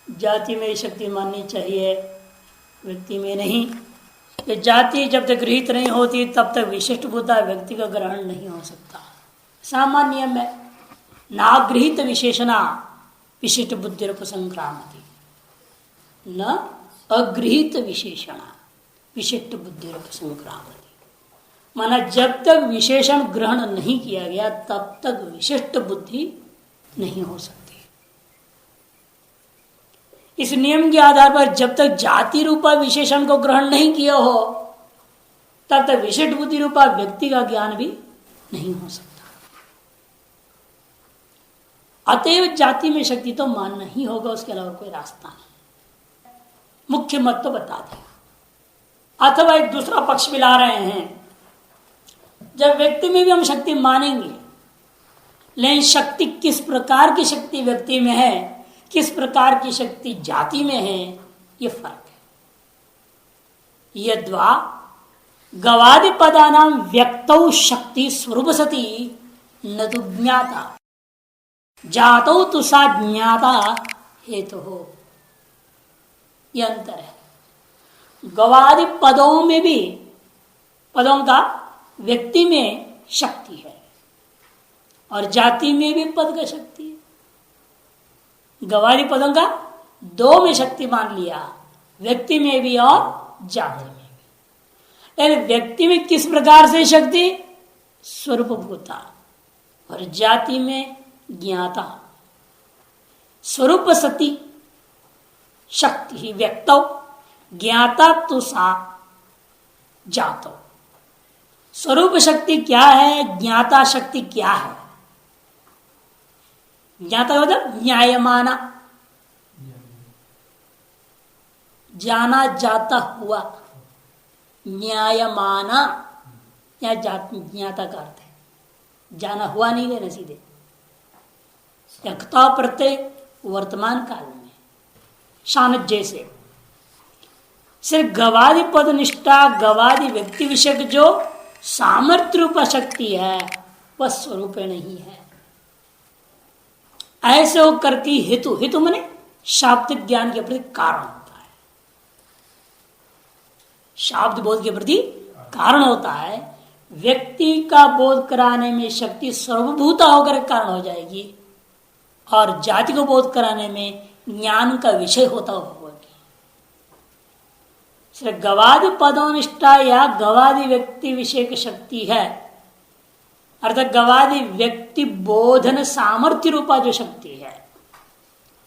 जाति में शक्ति माननी चाहिए, व्यक्ति में नहीं। ये जाति जब तक गृहीत नहीं होती तब तक विशिष्ट भूता व्यक्ति का ग्रहण नहीं हो सकता। सामान्य नियम है, नागृहित विशेषणा विशिष्ट बुद्धि उपसंक्रामति, न अगृहित विशेषणा विशिष्ट बुद्धि उपसंक्रामति। माना जब तक विशेषण ग्रहण नहीं किया गया तब तक विशिष्ट बुद्धि नहीं हो सकती। इस नियम के आधार पर जब तक जाति रूपा विशेषण को ग्रहण नहीं किया हो तब तक विशिष्ट बुद्धि रूपा व्यक्ति का ज्ञान भी नहीं हो सकता। अतएव जाति में शक्ति तो मानना ही होगा, उसके अलावा कोई रास्ता नहीं। मुख्य मत तो बता दिया। अथवा एक दूसरा पक्ष भी ला रहे हैं, जब व्यक्ति में भी हम शक्ति मानेंगे, लेकिन शक्ति किस प्रकार की शक्ति व्यक्ति में है, किस प्रकार की शक्ति जाति में है, ये फर्क है। यद्वा गवादि पदानां व्यक्तौ शक्ति स्वरूप सती न तो ज्ञाता, जातौ तो सा ज्ञाता हेतु हो, यह अंतर है। गवादि पदों में भी, पदों का व्यक्ति में शक्ति है और जाति में भी पद का शक्ति है। गवादि पदों का दो में शक्ति मान लिया, व्यक्ति में भी और जाति में भी। लेकिन व्यक्ति में किस प्रकार से शक्ति? स्वरूप भूता, और जाति में ज्ञाता। स्वरूप सती शक्ति ही व्यक्तौ, ज्ञाता तो सा जातो। स्वरूप शक्ति क्या है, ज्ञाता शक्ति क्या है? ज्ञाता मतलब न्यायमाना, जाना जाता हुआ, न्यायमाना या ज्ञाता का अर्थ है, जाना हुआ नहीं लेना सीधे। यक्ता प्रत्यय वर्तमान काल में शानत जैसे सिर्फ गवादि पद निष्ठा, गवादि व्यक्ति विषयक जो सामर्थ्य रूपा शक्ति है वह स्वरूप नहीं है। ऐसे होकर के हेतु, हेतु माने शाब्दिक ज्ञान के प्रति कारण होता है, शाब्द बोध के प्रति कारण होता है। व्यक्ति का बोध कराने में शक्ति सर्वभूता होकर कारण हो जाएगी और जाति को बोध कराने में ज्ञान का विषय होता होगी। सिर्फ गवादि पदोनिष्ठा या गवादि व्यक्ति विषय की शक्ति है, अर्थात गवादि व्यक्ति बोधन सामर्थ्य रूपा जो शक्ति है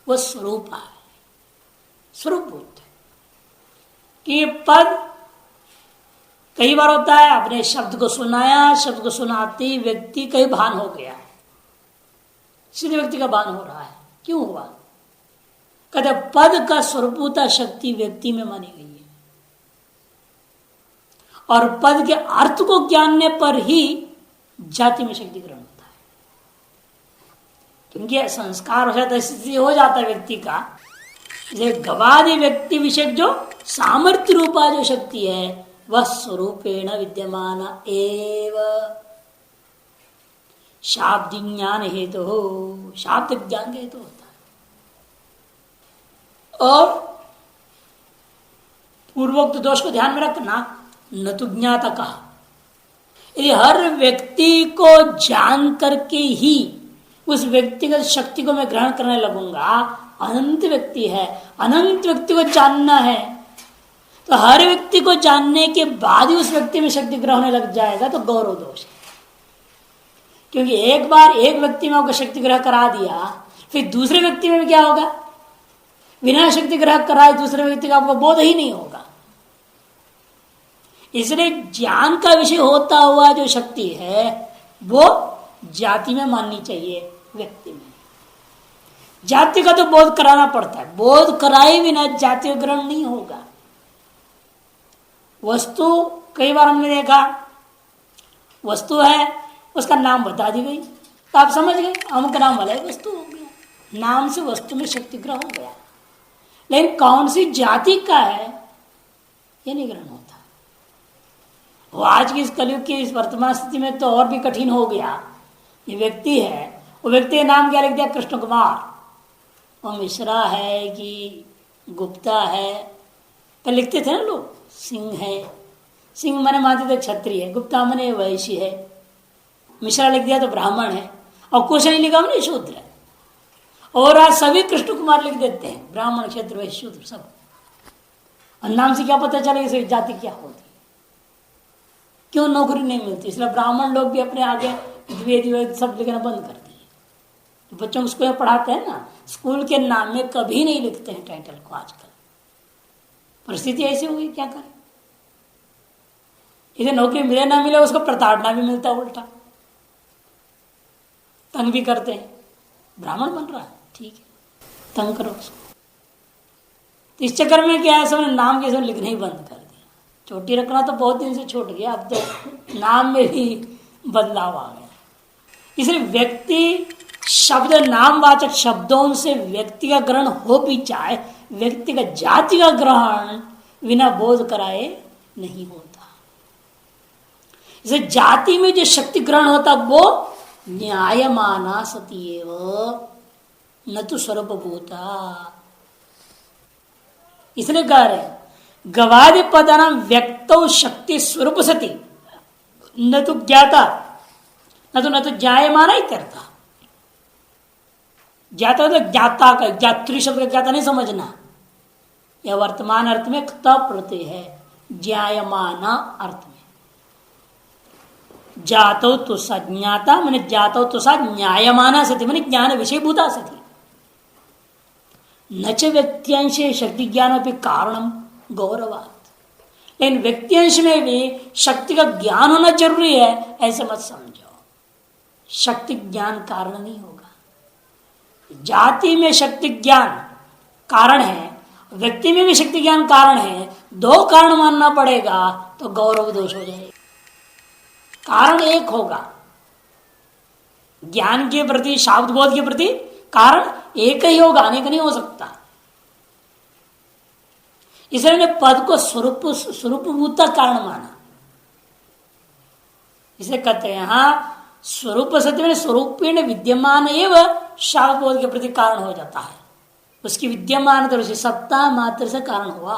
वह स्वरूप है, स्वरूपभूत। कि पद कई बार होता है, अपने शब्द को सुनाया, शब्द को सुनाते व्यक्ति कहीं भान हो गया, सीधे व्यक्ति का भान हो रहा है। क्यों हुआ? कहते पद का स्वरूपता शक्ति व्यक्ति में मानी गई है और पद के अर्थ को जानने पर ही जाति में शक्ति ग्रहण होता है। क्योंकि संस्कार हो जाता है, स्थिति हो जाता है व्यक्ति का। गवादि व्यक्ति विषय जो सामर्थ्य रूपा जो शक्ति है वह स्वरूपेण विद्यमान एव शाब्द ज्ञान हेतु हो, शाब्द ज्ञान का हेतु होता है। और पूर्वोक्त दोष को ध्यान में रखना, न तो ज्ञाता कहा, यदि हर व्यक्ति को जान करके ही उस व्यक्तिगत शक्ति को मैं ग्रहण करने लगूंगा, अनंत व्यक्ति है, अनंत व्यक्ति को जानना है, तो हर व्यक्ति को जानने के बाद ही उस व्यक्ति में शक्ति ग्रहण होने लग जाएगा तो गौरव दोष है। क्योंकि एक बार एक व्यक्ति में आपको शक्ति ग्रह करा दिया, फिर दूसरे व्यक्ति में क्या होगा? बिना शक्ति ग्रह कराए दूसरे व्यक्ति का आपको बोध ही नहीं होगा। इसलिए ज्ञान का विषय होता हुआ जो शक्ति है वो जाति में माननी चाहिए, व्यक्ति में। जाति का तो बोध कराना पड़ता है, बोध कराए बिना जाति ग्रहण नहीं होगा। वस्तु कई बार हमने देखा, वस्तु है, उसका नाम बता दी गई तो आप समझ गए अमुक नाम वाला वस्तु हो गया, नाम से वस्तु में शक्ति ग्रहण हो गया। लेकिन कौन सी जाति का है ये नहीं ग्रहण होता। वो आज की इस कलयुग की इस वर्तमान स्थिति में तो और भी कठिन हो गया। ये व्यक्ति है, वो व्यक्ति का नाम क्या लिख दिया? कृष्ण कुमार, वो मिश्रा है कि गुप्ता है, पहले लिखते थे ना लोग, सिंह है, सिंह माने मानते थे क्षत्रिय है, गुप्ता माने वैश्य है, मिश्रा लिख दिया तो ब्राह्मण है, और कुछ नहीं लिखा मैंने शूद्र है। और आज सभी कृष्ण कुमार लिख देते हैं, ब्राह्मण क्षेत्र वैश्य शूद्र सब। और नाम से क्या पता चलेगा इसे जाति क्या होती, क्यों नौकरी नहीं मिलती। इसलिए ब्राह्मण लोग भी अपने आगे द्विवेद वेद सब लिखना बंद कर दिए। बच्चों को स्कूल में पढ़ाते हैं ना, स्कूल के नाम में कभी नहीं लिखते हैं टाइटल को। आजकल परिस्थिति ऐसी हो गई, क्या करें। इसे नौकरी मिले ना मिले उसको प्रताड़ना भी मिलता है, उल्टा तंग भी करते हैं। ब्राह्मण बन रहा है, ठीक है, तंग करो उसको। तो इस चक्कर में क्या है, सबने नाम के सब लिखना ही बंद कर दिया। चोटी रखना तो बहुत दिन से छूट गया, अब तो नाम में भी बदलाव आ गया। इसलिए व्यक्ति शब्द नामवाचक शब्दों से व्यक्ति का ग्रहण हो भी जाए, व्यक्ति का जाति का ग्रहण बिना बोध कराए नहीं होता। इसे जाति में जो शक्ति ग्रहण होता वो न्यायमाना सतीएव न तो स्वरूप भूता। इसलिए कह रहे गवादि पदानाम व्यक्तो शक्ति स्वरूप सती न तो ज्ञाता न तो ज्ञायमाना ही करता। ज्ञाता मतलब ज्ञाता का, ज्ञात्री शब्द का ज्ञाता नहीं समझना, यह वर्तमान अर्थ में क्त प्रत्यय है, ज्ञायमाना अर्थ में। जातो तो सज्ञाता मैंने जातो तो सा न्यायमाना सती मैंने ज्ञान विषय भूता सती। न च व्यक्तियांश शक्ति ज्ञान भी कारणम गौरवात। लेकिन व्यक्तियांश में भी शक्ति का ज्ञान होना जरूरी है, ऐसे मत समझो। शक्ति ज्ञान कारण नहीं होगा। जाति में शक्ति ज्ञान कारण है, व्यक्ति में भी शक्ति ज्ञान कारण है, दो कारण मानना पड़ेगा तो गौरव दोष हो जाएगा। कारण एक होगा, ज्ञान के प्रति शाब्द बोध के प्रति कारण एक ही होगा, अनेक नहीं हो सकता। इसलिए पद को स्वरूपभूत कारण माना। इसे कहते हैं यहां स्वरूप सत्य में स्वरूपेण विद्यमान एवं शाब्द बोध के प्रति कारण हो जाता है। उसकी विद्यमान तो उसकी सत्ता मात्र से कारण हुआ।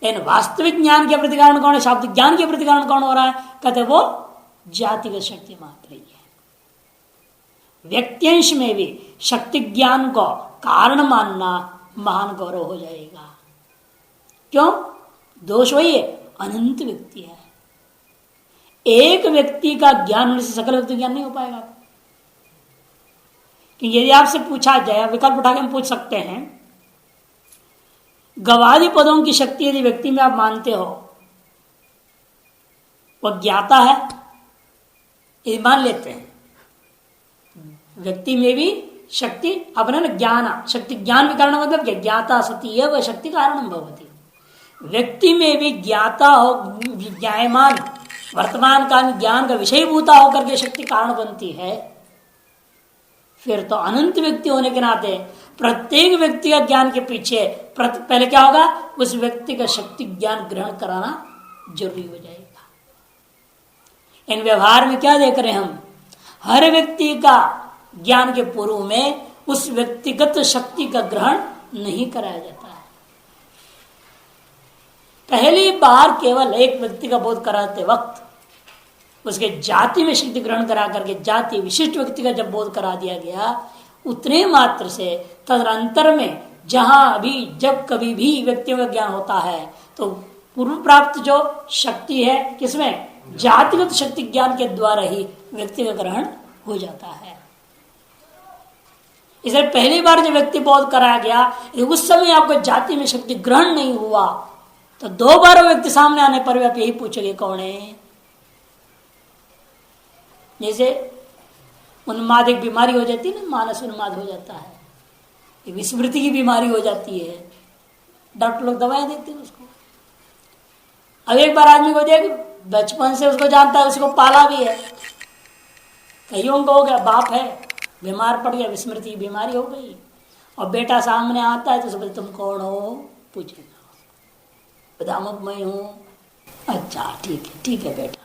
लेकिन वास्तविक ज्ञान के प्रति कारण कौन है, शाब्द ज्ञान के प्रति कारण कौन हो रहा है, कहते वो जातिगत शक्ति मात्र ही है। व्यक्तियांश में भी शक्ति ज्ञान को कारण मानना महान गौरव हो जाएगा। क्यों? दोष वही है, अनंत व्यक्ति है। एक व्यक्ति का ज्ञान होने से सकल व्यक्ति ज्ञान नहीं हो पाएगा। कि यदि आपसे पूछा जाए, विकल्प उठा के हम पूछ सकते हैं, गवादि पदों की शक्ति यदि व्यक्ति में आप मानते हो, वह ज्ञाता है, ये मान लेते हैं व्यक्ति में भी शक्ति अपना ना ज्ञान शक्ति ज्ञान के कारण मतलब क्या, ज्ञाता सती है वह शक्ति कारण भवती। व्यक्ति में भी ज्ञाता हो, ज्ञायमान वर्तमान काल ज्ञान का विषयभूता होकर के शक्ति कारण बनती है, फिर तो अनंत व्यक्ति होने के नाते प्रत्येक व्यक्ति का ज्ञान के पीछे पहले क्या होगा, उस व्यक्ति का शक्ति ज्ञान ग्रहण कराना जरूरी हो जाएगा। इन व्यवहार में क्या देख रहे हैं हम, हर व्यक्ति का ज्ञान के पूर्व में उस व्यक्तिगत शक्ति का ग्रहण नहीं कराया जाता है। पहली बार केवल एक व्यक्ति का बोध कराते वक्त उसके जाति में शक्ति ग्रहण करा करके जाति विशिष्ट व्यक्ति का जब बोध करा दिया गया, उतने मात्र से तदनंतर में जहां भी जब कभी भी व्यक्तियों का ज्ञान होता है तो पूर्व प्राप्त जो शक्ति है किसमें, जातिगत शक्ति ज्ञान के द्वारा ही व्यक्ति का ग्रहण हो जाता है। इसलिए पहली बार जब व्यक्ति बोध कराया गया, उस समय आपको जाति में शक्ति ग्रहण नहीं हुआ तो दो बार व्यक्ति सामने आने पर भी आप यही पूछोगे कौन है। जैसे उन्माद एक बीमारी हो जाती है ना, मानस उन्माद हो जाता है, विस्मृति की बीमारी हो जाती है, डॉक्टर लोग दवाएं देते हैं उसको। अब एक बार आदमी को देख बचपन से उसको जानता है, उसको पाला भी है, कईयों को हो गया, बाप है बीमार पड़ गया, विस्मृति की बीमारी हो गई, और बेटा सामने आता है तो सब तुम कौन हो पूछेगा, बदामुख मैं हूं, अच्छा ठीक है बेटा।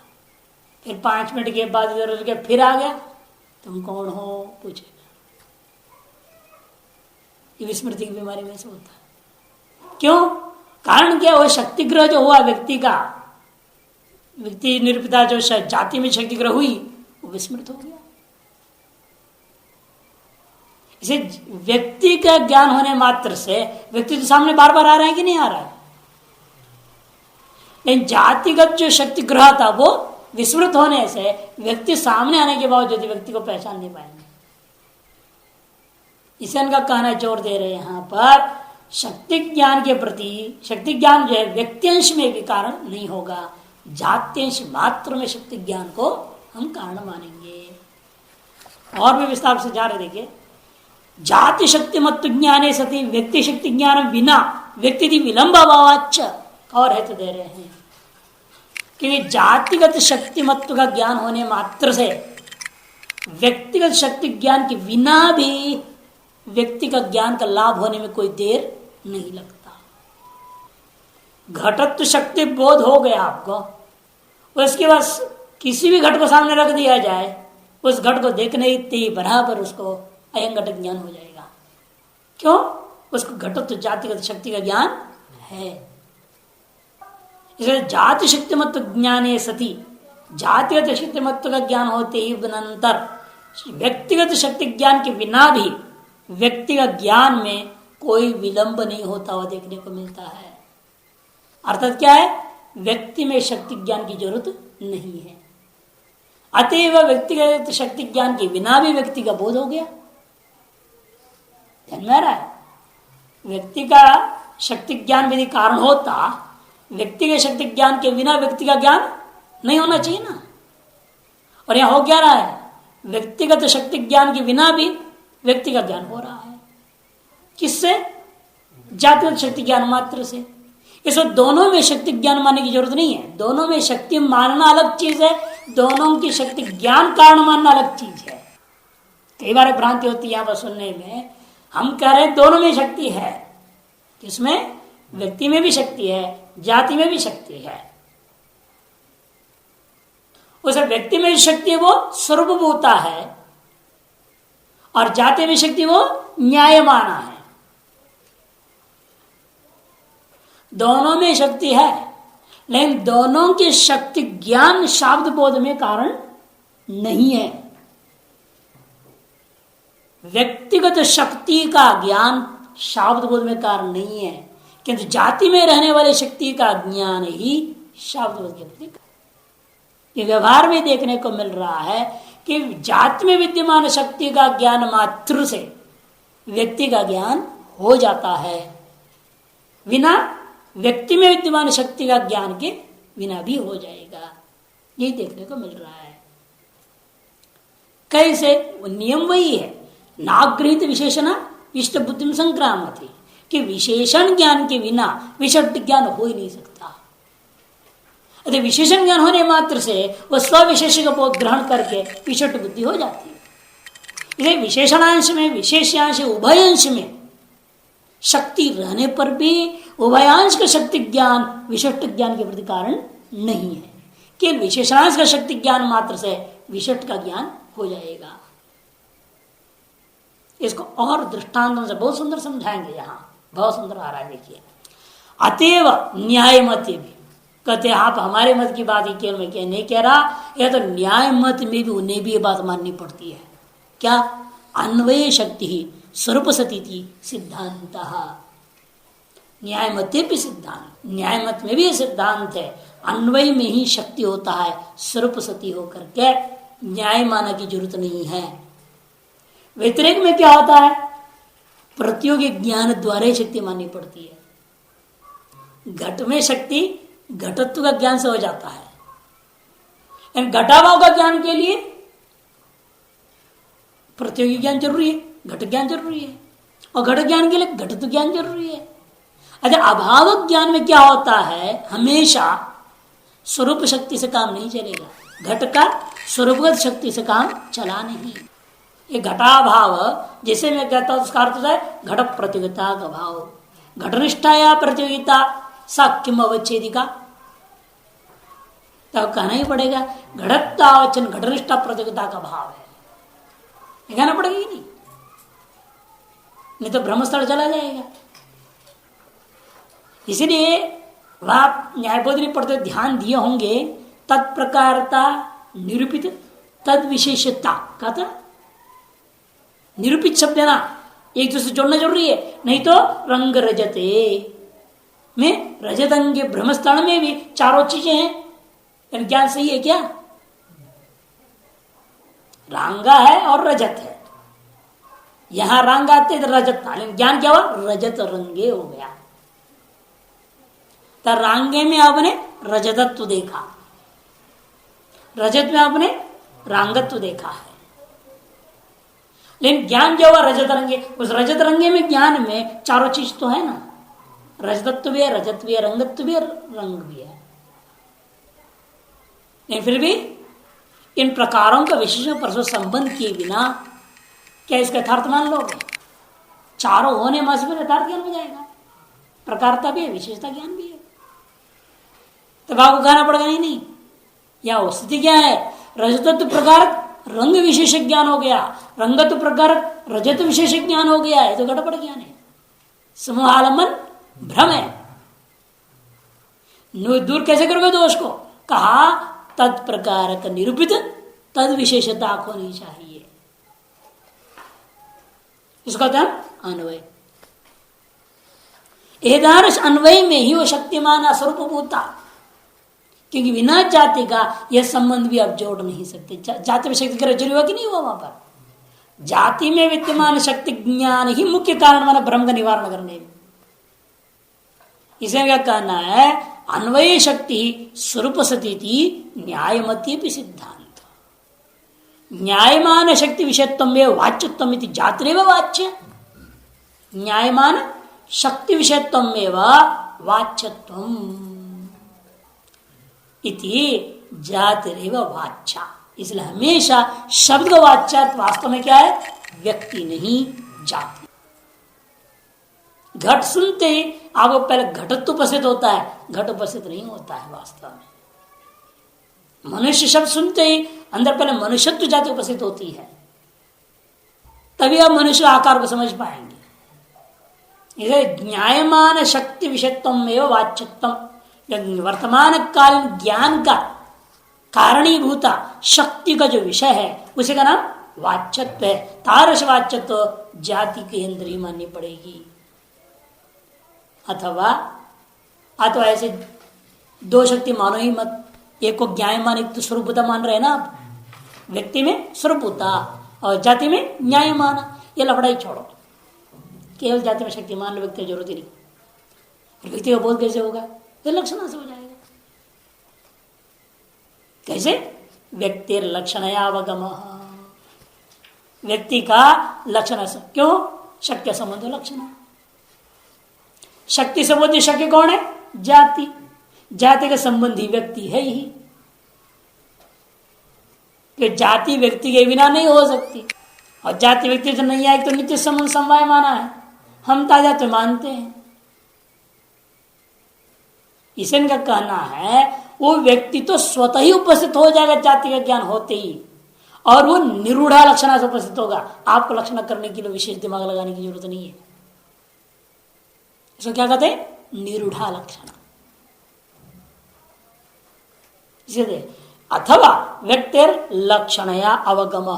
फिर 5 मिनट के बाद इधर के फिर आ गया, तुम कौन हो पूछेगा। ये विस्मृति की बीमारी में से होता है। क्यों? कारण क्या? वो शक्तिग्रह जो हुआ व्यक्ति का, व्यक्ति निरूपिता जो जाति में शक्तिग्रह हुई, वो विस्मृत हो गया। इसे व्यक्ति का ज्ञान होने मात्र से व्यक्ति तो सामने बार बार आ रहा है कि नहीं आ रहा है, लेकिन जातिगत जो शक्ति ग्रह था वो विस्मृत होने से व्यक्ति सामने आने के बावजूद व्यक्ति को पहचान नहीं पाएंगे। इसे उनका कहना जोर दे रहे हैं यहां पर, शक्ति ज्ञान के प्रति, शक्ति ज्ञान जो है व्यक्तिंश में भी कारण नहीं होगा, जात्यंश मात्र में शक्ति ज्ञान को हम कारण मानेंगे। और भी विस्तार से जा रहे देखिए, जाति शक्ति मत्व ज्ञाने सती व्यक्ति शक्ति ज्ञान बिना व्यक्ति विलंब अभावाच, और है तो दे रहे हैं कि जातिगत शक्तिमत्व का ज्ञान होने मात्र से व्यक्तिगत शक्ति ज्ञान के बिना भी व्यक्ति का ज्ञान का लाभ होने में कोई देर नहीं लगता। घटत्व शक्ति बोध हो गया आपको, उसके बाद किसी भी घट को सामने रख दिया जाए, उस घट को देखने ही बराबर उसको अयं घट ज्ञान हो जाएगा। क्यों? उसको घटत्व जातिगत शक्ति का ज्ञान है। इसलिए जाति शक्तिमत्व ज्ञाने सती, जातिगत शक्तिमत्व का ज्ञान होते ही अनंतर व्यक्तिगत शक्ति ज्ञान के बिना भी व्यक्ति का ज्ञान में कोई विलंब नहीं होता हुआ देखने को मिलता है। अर्थात क्या है? व्यक्ति में शक्ति ज्ञान की जरूरत नहीं है, अतएव व्यक्तिगत शक्ति ज्ञान के बिना भी व्यक्ति का बोध हो गया। ध्यान में आ रहा है? व्यक्ति का शक्ति ज्ञान यदि कारण होता, व्यक्ति के शक्ति ज्ञान के बिना व्यक्ति का ज्ञान नहीं होना चाहिए ना। और यहां हो क्या रहा है? व्यक्तिगत शक्ति ज्ञान के बिना भी व्यक्ति का ज्ञान हो रहा है। किससे? जातिगत शक्ति ज्ञान मात्र से। इसमें दोनों में शक्ति ज्ञान मानने की जरूरत नहीं है। दोनों में शक्ति मानना अलग चीज है, दोनों की शक्ति ज्ञान कारण मानना अलग चीज है। कई बार भ्रांति होती है यहां पर सुनने में, हम कह रहे हैं दोनों में शक्ति है। किसमें? व्यक्ति में भी शक्ति है, जाति में भी शक्ति है। उस व्यक्ति में शक्ति है वो स्वरूपभूता है, और जाति में शक्ति वो न्यायमाना है। दोनों में शक्ति है, लेकिन दोनों की शक्ति ज्ञान शाब्द बोध में कारण नहीं है। व्यक्तिगत शक्ति का ज्ञान शाब्द बोध में कारण नहीं है, किंतु जाति में रहने वाले शक्ति का ज्ञान ही शाब्द बोध के प्रति। ये व्यवहार में देखने को मिल रहा है कि जाति में विद्यमान शक्ति का ज्ञान मात्र से व्यक्ति का ज्ञान हो जाता है, बिना व्यक्ति में विद्यमान शक्ति का ज्ञान के बिना भी हो जाएगा। यही देखने को मिल रहा है। कैसे? नियम वही है, नागृहित विशेषण इष्ट बुद्धि संक्रामति, कि विशेषण ज्ञान के बिना विशिष्ट ज्ञान हो ही नहीं सकता। अतः विशेषण ज्ञान होने मात्र से वह स्विशेष को ग्रहण करके विशिष्ट बुद्धि हो जाती है। इसलिए विशेषणांश में, विशेषांश उभयांश में शक्ति रहने पर भी उभयांश का शक्ति ज्ञान विशिष्ट ज्ञान के प्रति कारण नहीं है, केवल विशेषांश का शक्ति ज्ञान मात्र से विशिष्ट का ज्ञान हो जाएगा। इसको और दृष्टांतों से बहुत सुंदर समझाएंगे, यहां बहुत सुंदर आ रहा है। देखिए, अतएव न्याय मत भी कहते हैं, आप हमारे मत की बात ही केवल मैं नहीं कह रहा, यह तो न्याय मत में भी उन्हें भी ये बात माननी पड़ती है। क्या? अन्वय शक्ति ही स्वरूप सती थी सिद्धांत। न्याय मत भी सिद्धांत, न्याय मत में भी सिद्धांत है, अन्वय में ही शक्ति होता है, स्वरूप सती होकर के न्याय माना की जरूरत नहीं है। व्यतिरेक में क्या होता है? प्रतियोगी ज्ञान द्वारा ही शक्ति माननी पड़ती है। घट में शक्ति घटत्व का ज्ञान से हो जाता है, घटाभाव का ज्ञान के लिए प्रतियोगी ज्ञान जरूरी है, घट ज्ञान जरूरी है, और घट ज्ञान के लिए घटत्व ज्ञान जरूरी है। अच्छा, अभाव ज्ञान में क्या होता है? हमेशा स्वरूप शक्ति से काम नहीं चलेगा, घट का स्वरूपगत शक्ति से काम चला नहीं। ये घटाभाव जैसे मैं कहता हूं, उसका अर्थ है घट प्रतियोगिता का भाव। घटनिष्ठा या प्रतियोगिता सा किम अवच्छेदिका, तो कहना ही पड़ेगा घटत्वावचन घटनिष्ठा प्रतियोगिता का भाव है, कहना पड़ेगा ही नहीं। नहीं तो ब्रह्मस्थल चला जाएगा। इसलिए वह आप न्यायबोधनी पढ़ते ध्यान दिए होंगे, तत्प्रकारता निरूपित तद विशेषता का था। निरूपित शब्द है ना, एक दूसरे जोड़ना जरूरी है, नहीं तो रंग रजते में रजतंगे ब्रह्मस्थल में भी चारों चीजें हैं। ज्ञान सही है क्या? रांगा है और रजत है, यहां रांग आते तो रजत था, लेकिन ज्ञान क्या हुआ? रजत रंगे हो गया। तो रांगे में आपने रजतत्व देखा, रजत में आपने रांगत्व देखा है। लेकिन ज्ञान क्या हुआ? रजत रंगे। उस रजत रंगे में ज्ञान में चारों चीज तो है ना, रजतत्व भी है, रजत भी है, रंगत्व भी है, रंग भी है। लेकिन फिर भी इन प्रकारों का विशेष परस्पर संबंध किए बिना क्या इसका यथार्थ मान लोगे? चारों होने में से यथार्थ ज्ञान हो जाएगा। प्रकारता भी है, विशेषता ज्ञान भी है, तो भाव को कहना पड़ेगा नहीं। या स्थिति क्या है? रजतत्व प्रकार रंग विशेष ज्ञान हो गया, रंगत्व प्रकार रजत विशेष ज्ञान हो गया है, तो गड़बड़ ज्ञान है, समूहालंबन भ्रम है। दूर कैसे करोगे दोष को? कहा तत्प्रकार का निरूपित तद विशेषता होनी चाहिए, इसका क्या? अन्वय। एदारश अन्वय में ही वो शक्तिमान स्वरूप होता, क्योंकि बिना जाति का यह संबंध भी आप जोड़ नहीं सकते। जाति में शक्ति का रजू हुआ कि नहीं हुआ? वहां पर जाति में विद्यमान शक्ति ज्ञान ही मुख्य कारण माना भ्रम का निवारण करने में। इसे क्या कहना है? अन्वय शक्ति स्वरूप सती न्यायमती सिद्धांत। न्यायमान शक्ति विषयत्व में वाच्यत्व जातरेव वाच्य। न्यायमान शक्ति विषयत्व में वाच्यत्व इति जातरेव वाच्या। इसलिए हमेशा शब्द का वाच्यात्व वास्तव में क्या है? व्यक्ति नहीं, जाति। घट सुनते ही आपको पहले घटत्व उपस्थित होता है, घट उपस्थित नहीं होता है वास्तव में। मनुष्य शब्द सुनते ही अंदर पहले मनुष्यत्व जाति उपस्थित होती है, तभी आप मनुष्य आकार को समझ पाएंगे। इसे ज्ञायमान शक्ति विषयत्व में वाच्यत्व, वर्तमान कालीन ज्ञान का कारणीभूता शक्ति का जो विषय है उसी का नाम वाच्यत्व है। तारस वाच्यत्व जाति के अंदर ही माननी पड़ेगी। अथवा ऐसे दो शक्ति मानो ही मत, एक को ज्ञायमान एक तो स्वरूपता मान रहे ना आप, व्यक्ति में स्वरूपता और जाति में न्यायमान। ये लफड़ा ही छोड़ो, केवल जाति में शक्ति मान लो, व्यक्ति की जरूरत ही नहीं। व्यक्ति का बोध कैसे होगा? तो लक्षण से हो जाएगा। कैसे? व्यक्ति लक्षणयावगम, व्यक्ति का लक्षण से। क्यों? शक्य संबंध लक्षण। शक्ति संबंधी शक्य कौन है? जाति। जाति का संबंधी व्यक्ति है ही, कि जाति व्यक्ति के बिना नहीं हो सकती। और जाति व्यक्ति तो नहीं आए तो नित्य संबंध समवाय माना है, हम ताजा तो मानते हैं। इसे इनका कहना है वो व्यक्ति तो स्वतः ही उपस्थित हो जाएगा जाति का ज्ञान होते ही, और वो निरूढ़ा लक्षण से उपस्थित होगा। आपको लक्षण करने के लिए विशेष दिमाग लगाने की जरूरत नहीं है। इसको क्या कहते हैं? निरूढ़ा लक्षण। इसलिए अथवा व्यक्तिर लक्षणया अवगम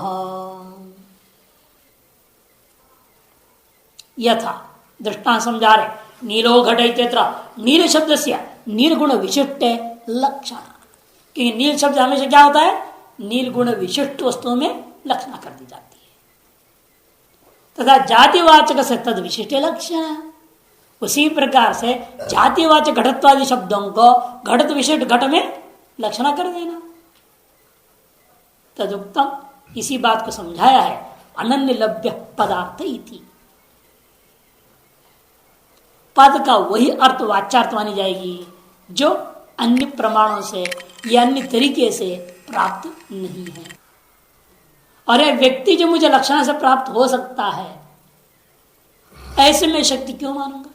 यथा दृष्टांत समझा रहे। नीलो घट इत्यत्र नील शब्द से नीलगुण विशिष्ट लक्षण, क्योंकि नील शब्द हमेशा क्या होता है? नील गुण विशिष्ट वस्तुओं में लक्षण कर दी जाती है। तथा जातिवाचक से तद विशिष्ट लक्षण, उसी प्रकार से जातिवाचक घटत्वादि शब्दों को घटत विशिष्ट घट में लक्षण कर देना। तदुक्तम, इसी बात को समझाया है अनन्य लभ्य पदार्थ इति। पद का वही अर्थ वाच्यार्थ मानी जाएगी जो अन्य प्रमाणों से या अन्य तरीके से प्राप्त नहीं है। और यह व्यक्ति जो मुझे लक्षण से प्राप्त हो सकता है, ऐसे में शक्ति क्यों मानूंगा?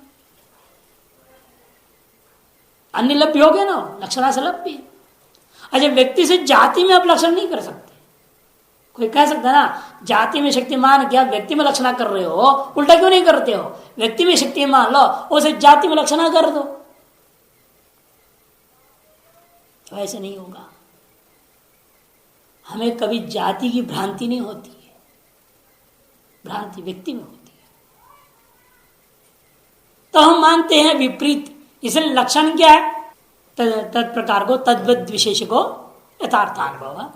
अन्य लभ्य हो गया ना, लक्षणा से लभ्य। अच्छा, व्यक्ति से जाति में आप लक्षण नहीं कर सकते, कोई कह सकता है ना, जाति में शक्तिमान क्या व्यक्ति में लक्षणा कर रहे हो, उल्टा क्यों नहीं करते हो? व्यक्ति में शक्तिमान लो, उसे जाति में लक्षणा कर दो। तो ऐसे नहीं होगा। हमें कभी जाति की भ्रांति नहीं होती है, भ्रांति व्यक्ति में होती है। तो हम मानते हैं विपरीत। इसलिए लक्षण क्या है? तत्प्रकार को तद्वद विशेष को यथार्थानुभव,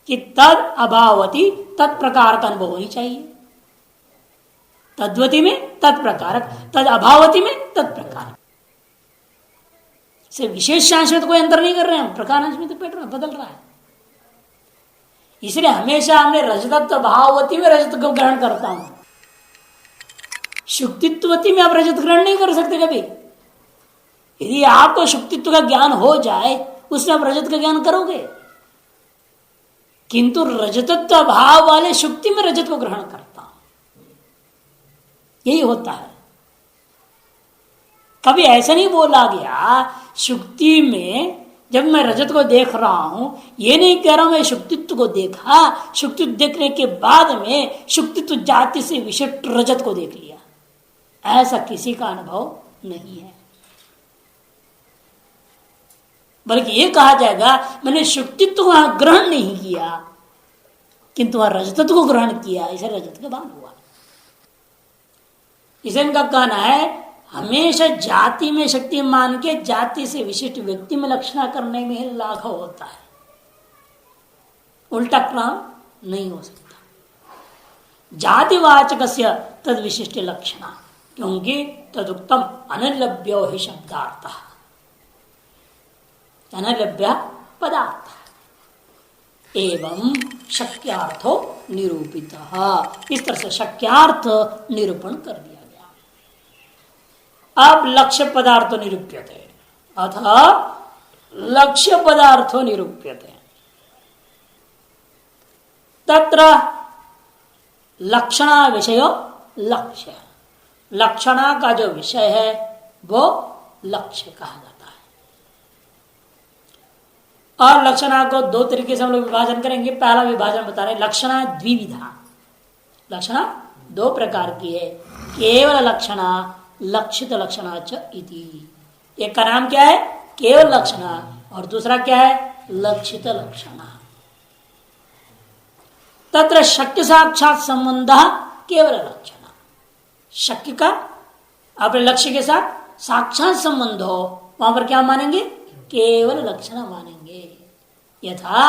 कि तद अभावती तत्प्रकार का अनुभव होनी चाहिए। तद्वती में तत्प्रकारक, तद अभावती में तत्प्रकार से विशेषांश में तो कोई अंतर नहीं कर रहे हैं, प्रकारांश में तो बदल रहा है। इसलिए हमेशा हमने रजतत्व भाववती में रजत को ग्रहण करता हूं, शुक्तित्वती में आप रजत ग्रहण नहीं कर सकते कभी। यदि आपको शुक्तित्व का ज्ञान हो जाए, उसमें आप रजत का ज्ञान करोगे, किंतु रजतत्व भाव वाले शुक्ति में रजत को ग्रहण करता हूं, यही होता है। कभी ऐसा नहीं बोला गया शुक्ति में जब मैं रजत को देख रहा हूं, ये नहीं कह रहा हूं मैं शुक्तित्व को देखा, शुक्तित्व देखने के बाद में शुक्तित्व जाति से विशिष्ट रजत को देख लिया, ऐसा किसी का अनुभव नहीं है। बल्कि ये कहा जाएगा मैंने शुक्तित्व को ग्रहण नहीं किया, किंतु वह रजतत्व को ग्रहण किया, इसे रजत का भान हुआ। इसे इनका कहना है हमेशा जाति में शक्ति मान के जाति से विशिष्ट व्यक्ति में लक्षणा करने में ही लाघव होता है, उल्टा क्रम नहीं हो सकता। जातिवाचक तद विशिष्ट लक्षणा, क्योंकि तदुक्तम अनलभ्यो ही शब्दार्थ, अनलभ्य पदार्थ एवं शक्यार्थो निरूपित। इस तरह से शक्यार्थ निरूपण कर दिया गया। अब लक्ष्य पदार्थो निरूप्यते, अतः लक्ष्य पदार्थो निरूप्यते। तत्र लक्षणा विषयो लक्ष्य, लक्षणा का जो विषय है वो लक्ष्य कहा जाता है। और लक्षणा को दो तरीके से हम लोग विभाजन करेंगे। पहला विभाजन बता रहे लक्षणा द्विविधा, लक्षणा दो प्रकार की है, केवल लक्षणा, लक्षित लक्षणा च इति। एक का नाम क्या है? केवल लक्षणा, और दूसरा क्या है? लक्षित लक्षणा। तत्र शक्य साक्षात संबंध केवल लक्षणा, शक्य का अपने लक्ष्य के साथ साक्षात संबंध हो, वहां पर क्या मानेंगे? केवल लक्षण मानेंगे। यथा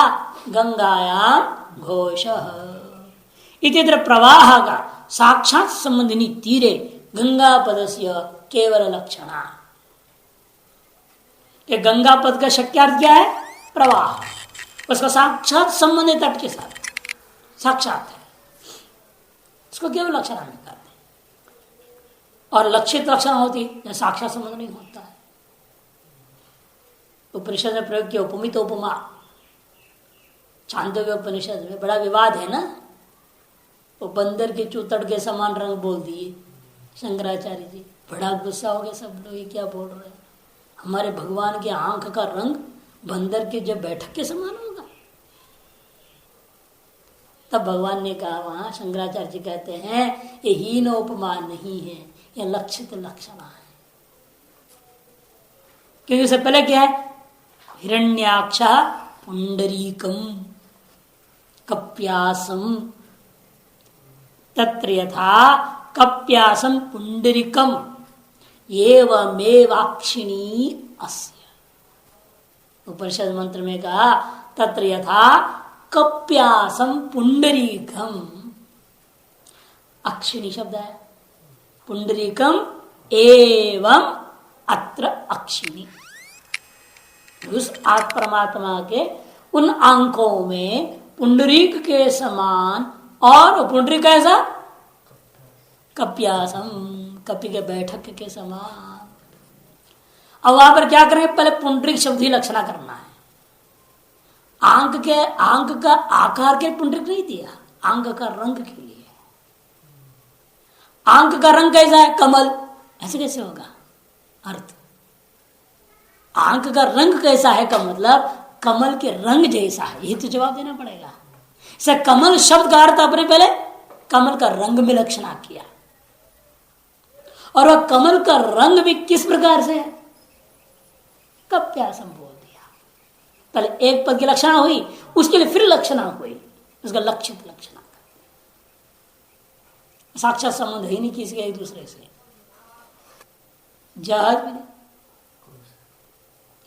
गंगायाम घोष इत्यत्र प्रवाह का साक्षात संबंधिनी तीरे गंगा पदस्य केवल लक्षणा। ये गंगा पद का शक्यार्थ क्या है? प्रवाह, उसका साक्षात संबंध है तट के साथ, साक्षात है, इसको केवल लक्षण में करते। और लक्षित लक्षण होती है साक्षात संबंध नहीं होता है। उपनिषद में प्रयोग किया उपमित उपमा, छांदोग्य उपनिषद में बड़ा विवाद है ना, वो बंदर के चूतड़ के समान रंग बोल दिए शंकराचार्य जी, बड़ा गुस्सा हो गया सब लोग, ये क्या बोल रहे हैं, हमारे भगवान के आंख का रंग बंदर के जब बैठक के समान होगा। तब भगवान ने कहा, वहां शंकराचार्य जी कहते हैं ये हीन उपमा नहीं है, यह लक्षित लक्षणा है। क्योंकि उससे पहले क्या है? हिरण्याक्ष पुंडरीकम कप्यासम, तत्र यथा कप्यासम पुंडरीकम एवमेवाक्षिणी अस्य। उपनिषद मंत्र में कहा तत्र यथा कप्यासम पुंडरीकम, अक्षिणी शब्द है, पुंडरीकम एवं अत्र अक्षिणी। उस आत्म परमात्मा के उन आंखों में पुंडरीक के समान, और पुंडरीक कैसा? कप्यासम, कपि के बैठक के समान। अब वहां पर क्या करें? पहले पुंडरीक शब्द ही लक्षणा करना है। आंख का आकार के पुंडरीक नहीं दिया, आंख का रंग के लिए। आंख का रंग कैसा है? कमल, ऐसे कैसे होगा अर्थ? आंख का रंग कैसा है का मतलब कमल के रंग जैसा है, यही तो जवाब देना पड़ेगा। से कमल शब्द का अर्थ अपने पहले कमल का रंग में लक्षणा किया, और वह कमल का रंग भी किस प्रकार से है, कप्यासम बोल दिया। पहले एक पद की लक्षणा हुई, उसके लिए फिर लक्षणा हुई, उसका लक्षित लक्षणा, साक्षात संबंध ही नहीं किसी एक दूसरे से, जहाज भी नहीं,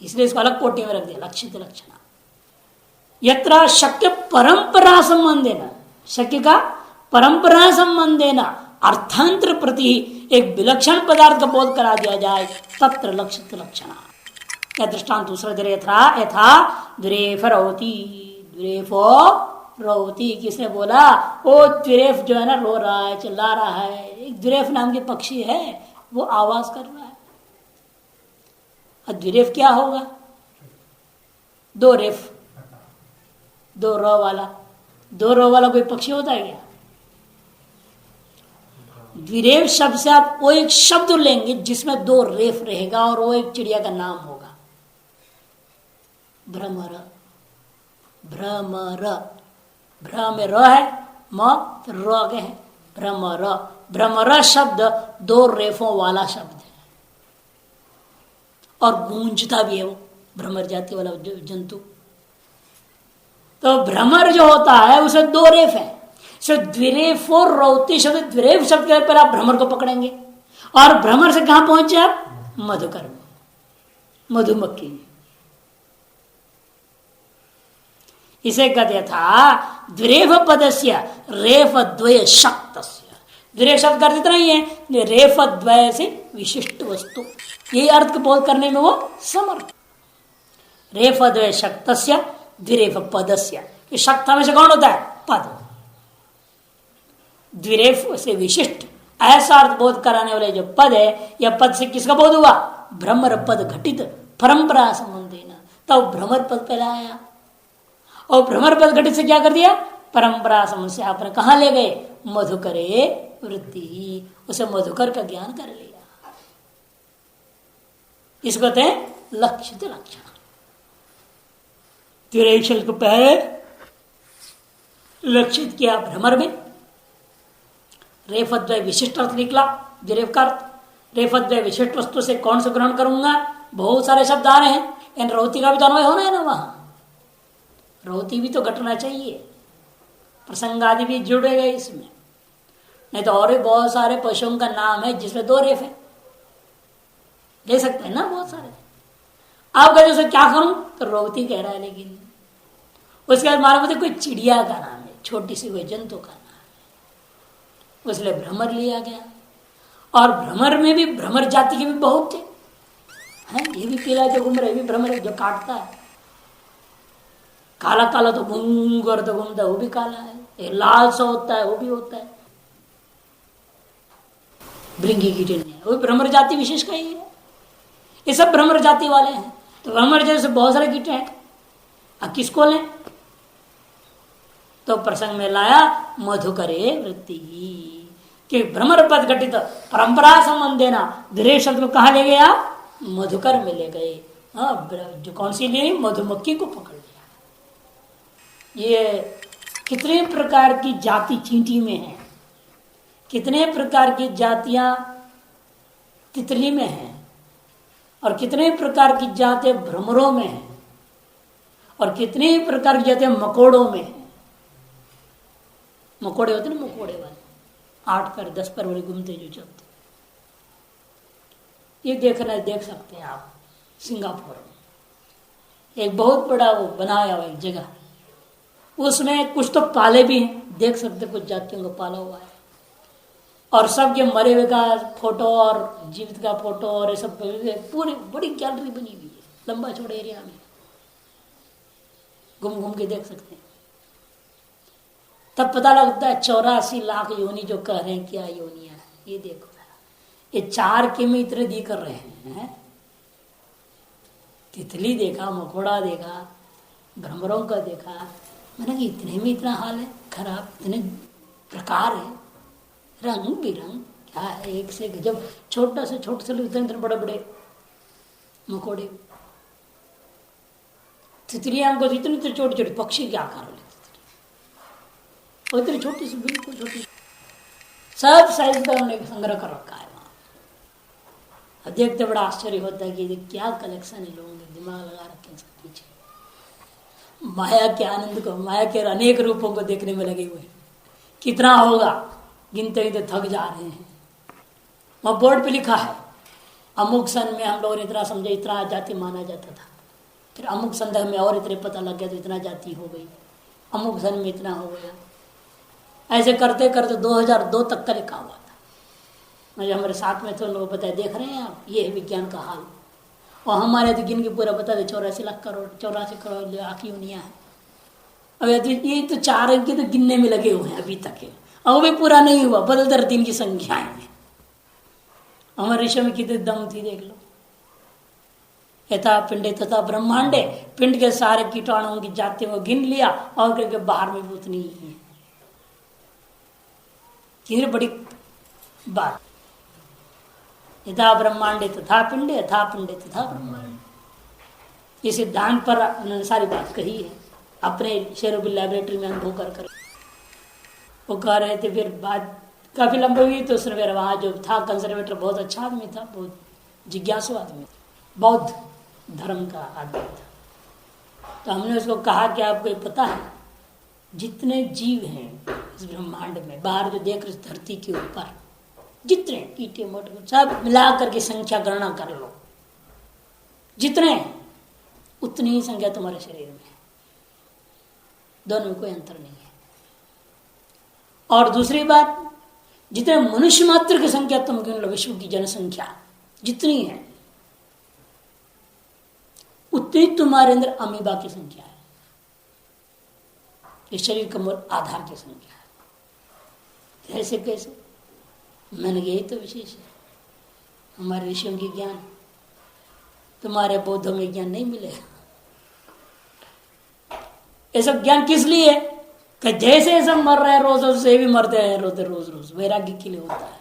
इसलिए इसको अलग कोटि में रख दिया, लक्षित लक्षणा। यत्र शक्य परंपरा संबंधेन, शक्य का परंपरा संबंधेन अर्थांतर प्रति एक विलक्षण पदार्थ का बोध करा दिया जाए, तत्र लक्षित लक्षण। यह दृष्टांत दूसरा दे यथा यथा द्विरेफ रौती, द्विरेफो रौती, किसने बोला, ओ द्विरेफ जो है ना रो रहा है, चिल्ला रहा है। एक द्विरेफ नाम के पक्षी है, वो आवाज कर रहा है। द्विरेफ क्या होगा, दो रेफ, दो रो वाला, दो रो वाला कोई पक्षी होता है क्या? द्विरेफ शब्द से आप वो एक शब्द लेंगे जिसमें दो रेफ रहेगा और वो एक चिड़िया का नाम होगा, भ्रमर। भ्रमर, भ्र में र है, म र आगे है, भ्रमर। भ्रमर शब्द दो रेफों वाला शब्द है और गूंजता भी है, वो भ्रमर जाति वाला जंतु। तो भ्रमर जो होता है उसे दो रेफ है, द्विरेफ और रौती शब्द, द्विरेफ शब्द के पर आप भ्रमर को पकड़ेंगे, और भ्रमर से कहां पहुंचे आप, मधुकर में, मधुमक्खी में। इसे कहते था द्विरेफ पदस्य रेफ द्वय शक्तस्य। द्विरेफ शब्द कर इतना ही है, रेफ द्वय से विशिष्ट वस्तु, ये अर्थ को बोध करने में वो समर्थ। रेफ द्वय शक्तस्य द्विरेफ पदस्य, शक्त हमेशा कौन होता है, पद। द्विरेफ से विशिष्ट ऐसा अर्थ बोध कराने वाले जो पद है, यह पद से किसका बोध हुआ, भ्रमर पद घटित परंपरा संबंधी न, तब भ्रमर पद पहला आया, और भ्रमर पद घटित से क्या कर दिया, परंपरा संबंध से आपने कहां ले गए, मधुकरे वृत्ति, उसे मधुकर का ज्ञान कर लिया। इसको कहते हैं लक्षित लक्षण। त्रिरेफ को पहले लक्षित किया भ्रमर में, रेफद्वय विशिष्ट अर्थ निकला, द्विरेफ का अर्थ। रेफद्वय विशिष्ट वस्तु से कौन से ग्रहण करूंगा, बहुत सारे शब्द आ रहे हैं, इन रौती का भी तो अन्वय होना है ना, वहां रौती भी तो घटना चाहिए, प्रसंग आदि भी जुड़ेगा इसमें, नहीं तो और भी बहुत सारे पशुओं का नाम है जिसमें दो रेफ है, ले सकते हैं ना बहुत सारे। आप कहते उसे क्या करूं, तो रौती कह रहा है, लेकिन उसके बाद मालूम होता कोई चिड़िया का नाम है, छोटी सी कोई जंतु का नाम है, इसलिए भ्रमर लिया गया। और भ्रमर में भी भ्रमर जाति के भी बहुत थे हैं, ये भी पीला जो घूम रहा है, ये भी भ्रमर है जो काटता है, काला काला तो घूम तो घूमता है, वो भी काला है, एक लाल सा होता है, वो भी होता है, भृंगी की टिड्डियां, वो भ्रमर जाति विशेष का ही है, ये सब भ्रमर जाति वाले हैं। तो भ्रमर जैसे बहुत सारे कीट हैं, अब किसको लें, तो प्रसंग में लाया मधुकरे वृत्ति, कि भ्रमर पद घटित परंपरा संबंधे ना, द्विरेफ शब्द को कहा ले गए आप, मधुकर में ले गए। हाँ, जो कौन सी लिए, मधुमक्खी को पकड़ लिया। ये कितने प्रकार की जाति चींटी में है, कितने प्रकार की जातियां तितली में हैं, और कितने प्रकार की जातियां भ्रमरों में हैं, और कितने प्रकार की जातियां मकोड़ों में हैं। मकोड़े होते ना, मकोड़े वाले 8 पैर 10 पैर वाले घूमते जो चलते, ये देखना देख सकते हैं आप। सिंगापुर में एक बहुत बड़ा वो बनाया हुआ एक जगह, उसमें कुछ तो पाले भी हैं, देख सकते कुछ जातियों को पाला हुआ है, और सब के मरे हुए का फोटो और जीवित का फोटो और ये सब पूरी बड़ी गैलरी बनी हुई है, लंबा चौड़े एरिया में घूम घूम के देख सकते हैं। तब पता लगता है 84 लाख योनि जो कह रहे हैं, क्या योनिया है ये देखो, ये 4 के में इतने दी कर रहे हैं। तितली देखा, मकोड़ा देखा, भ्रमरों का देखा, मैंने कि इतने में इतना हाल है खराब, इतने प्रकार है, रंग बिरंग क्या है, एक से जब छोटा से छोटे से इतने बड़े बड़े मकोड़े, तितलियां को इतने छोटे छोटे पक्षी क्या कर रहे, और इतनी छोटी सी, बिल्कुल छोटी, सब साइज का उन्होंने संग्रह कर रखा है वहां। देखते बड़ा आश्चर्य होता है कि क्या कलेक्शन है, लोगों ने दिमाग लगा रखे हैं इसके पीछे। माया के आनंद को, माया के अनेक रूपों को देखने में लगे हुए। कितना होगा, गिनते गिनते थक जा रहे हैं। वहां बोर्ड पे लिखा है अमुक सन में हम लोगों ने इतना समझे, इतना जाति माना जाता था, फिर अमुक संदर्भ में और इतने पता लग गया तो इतना जाति हो गई, अमुक सन में इतना हो गया। ऐसे करते करते 2002 तक का लिखा हुआ था। मुझे हमारे साथ में थे, लोग बताए देख रहे हैं आप, ये है विज्ञान का हाल। और हमारे तो गिन के पूरा बता दे 84 लाख करोड़, 84 करोड़ आखी दुनिया है। अब ये तो 4 अंक तो गिनने में लगे हुए हैं अभी तक है, और वो भी पूरा नहीं हुआ, बदलते रहती इनकी संख्याएं में। हमारे ऋषि में कितने दम थी देख लो। यथा पिंडे तथा ब्रह्मांडे, पिंड के सारे कीटाणुओं की जातियों को गिन लिया और करके बाहर में भी उतनी ही है। कितनी बड़ी बात। यथा ब्रह्मांडे तथा पिंडे, यथा पिंडे तथा ब्रह्मांड। इस सिद्धांत पर उन्होंने सारी बात कही है, अपने शेरों की लैबोरेटरी में अनुभव कर वो कह रहे थे। फिर बात काफी लंबी हुई तो उसने फिर वहां जो था कंजर्वेटर, बहुत अच्छा आदमी था, बहुत जिज्ञासु आदमी था, बौद्ध धर्म का आदमी था। तो हमने उसको कहा कि आपको पता है जितने जीव हैं इस ब्रह्मांड में, बाहर जो देख रहे धरती के ऊपर जितने कीटे मोटे सब मिला करके संख्या गणना कर लो, जितने उतनी ही संख्या तुम्हारे शरीर में, दोनों में कोई अंतर नहीं है। और दूसरी बात, जितने मनुष्य मात्र की संख्या तुम गिन लो, विश्व की जनसंख्या जितनी है उतनी तुम्हारे अंदर अमीबा की संख्या है, ये शरीर का मूल आधार की संख्या है। ऐसे कैसे? मैंने यही तो विशेष है हमारे ऋषियों की ज्ञान, तुम्हारे बौद्धों में ज्ञान नहीं मिलेगा। ये सब ज्ञान किस लिए है कि जैसे सब मर रहे हैं रोज रोज से भी मरते हैं रोज रोज, वैराग्य के लिए होता है।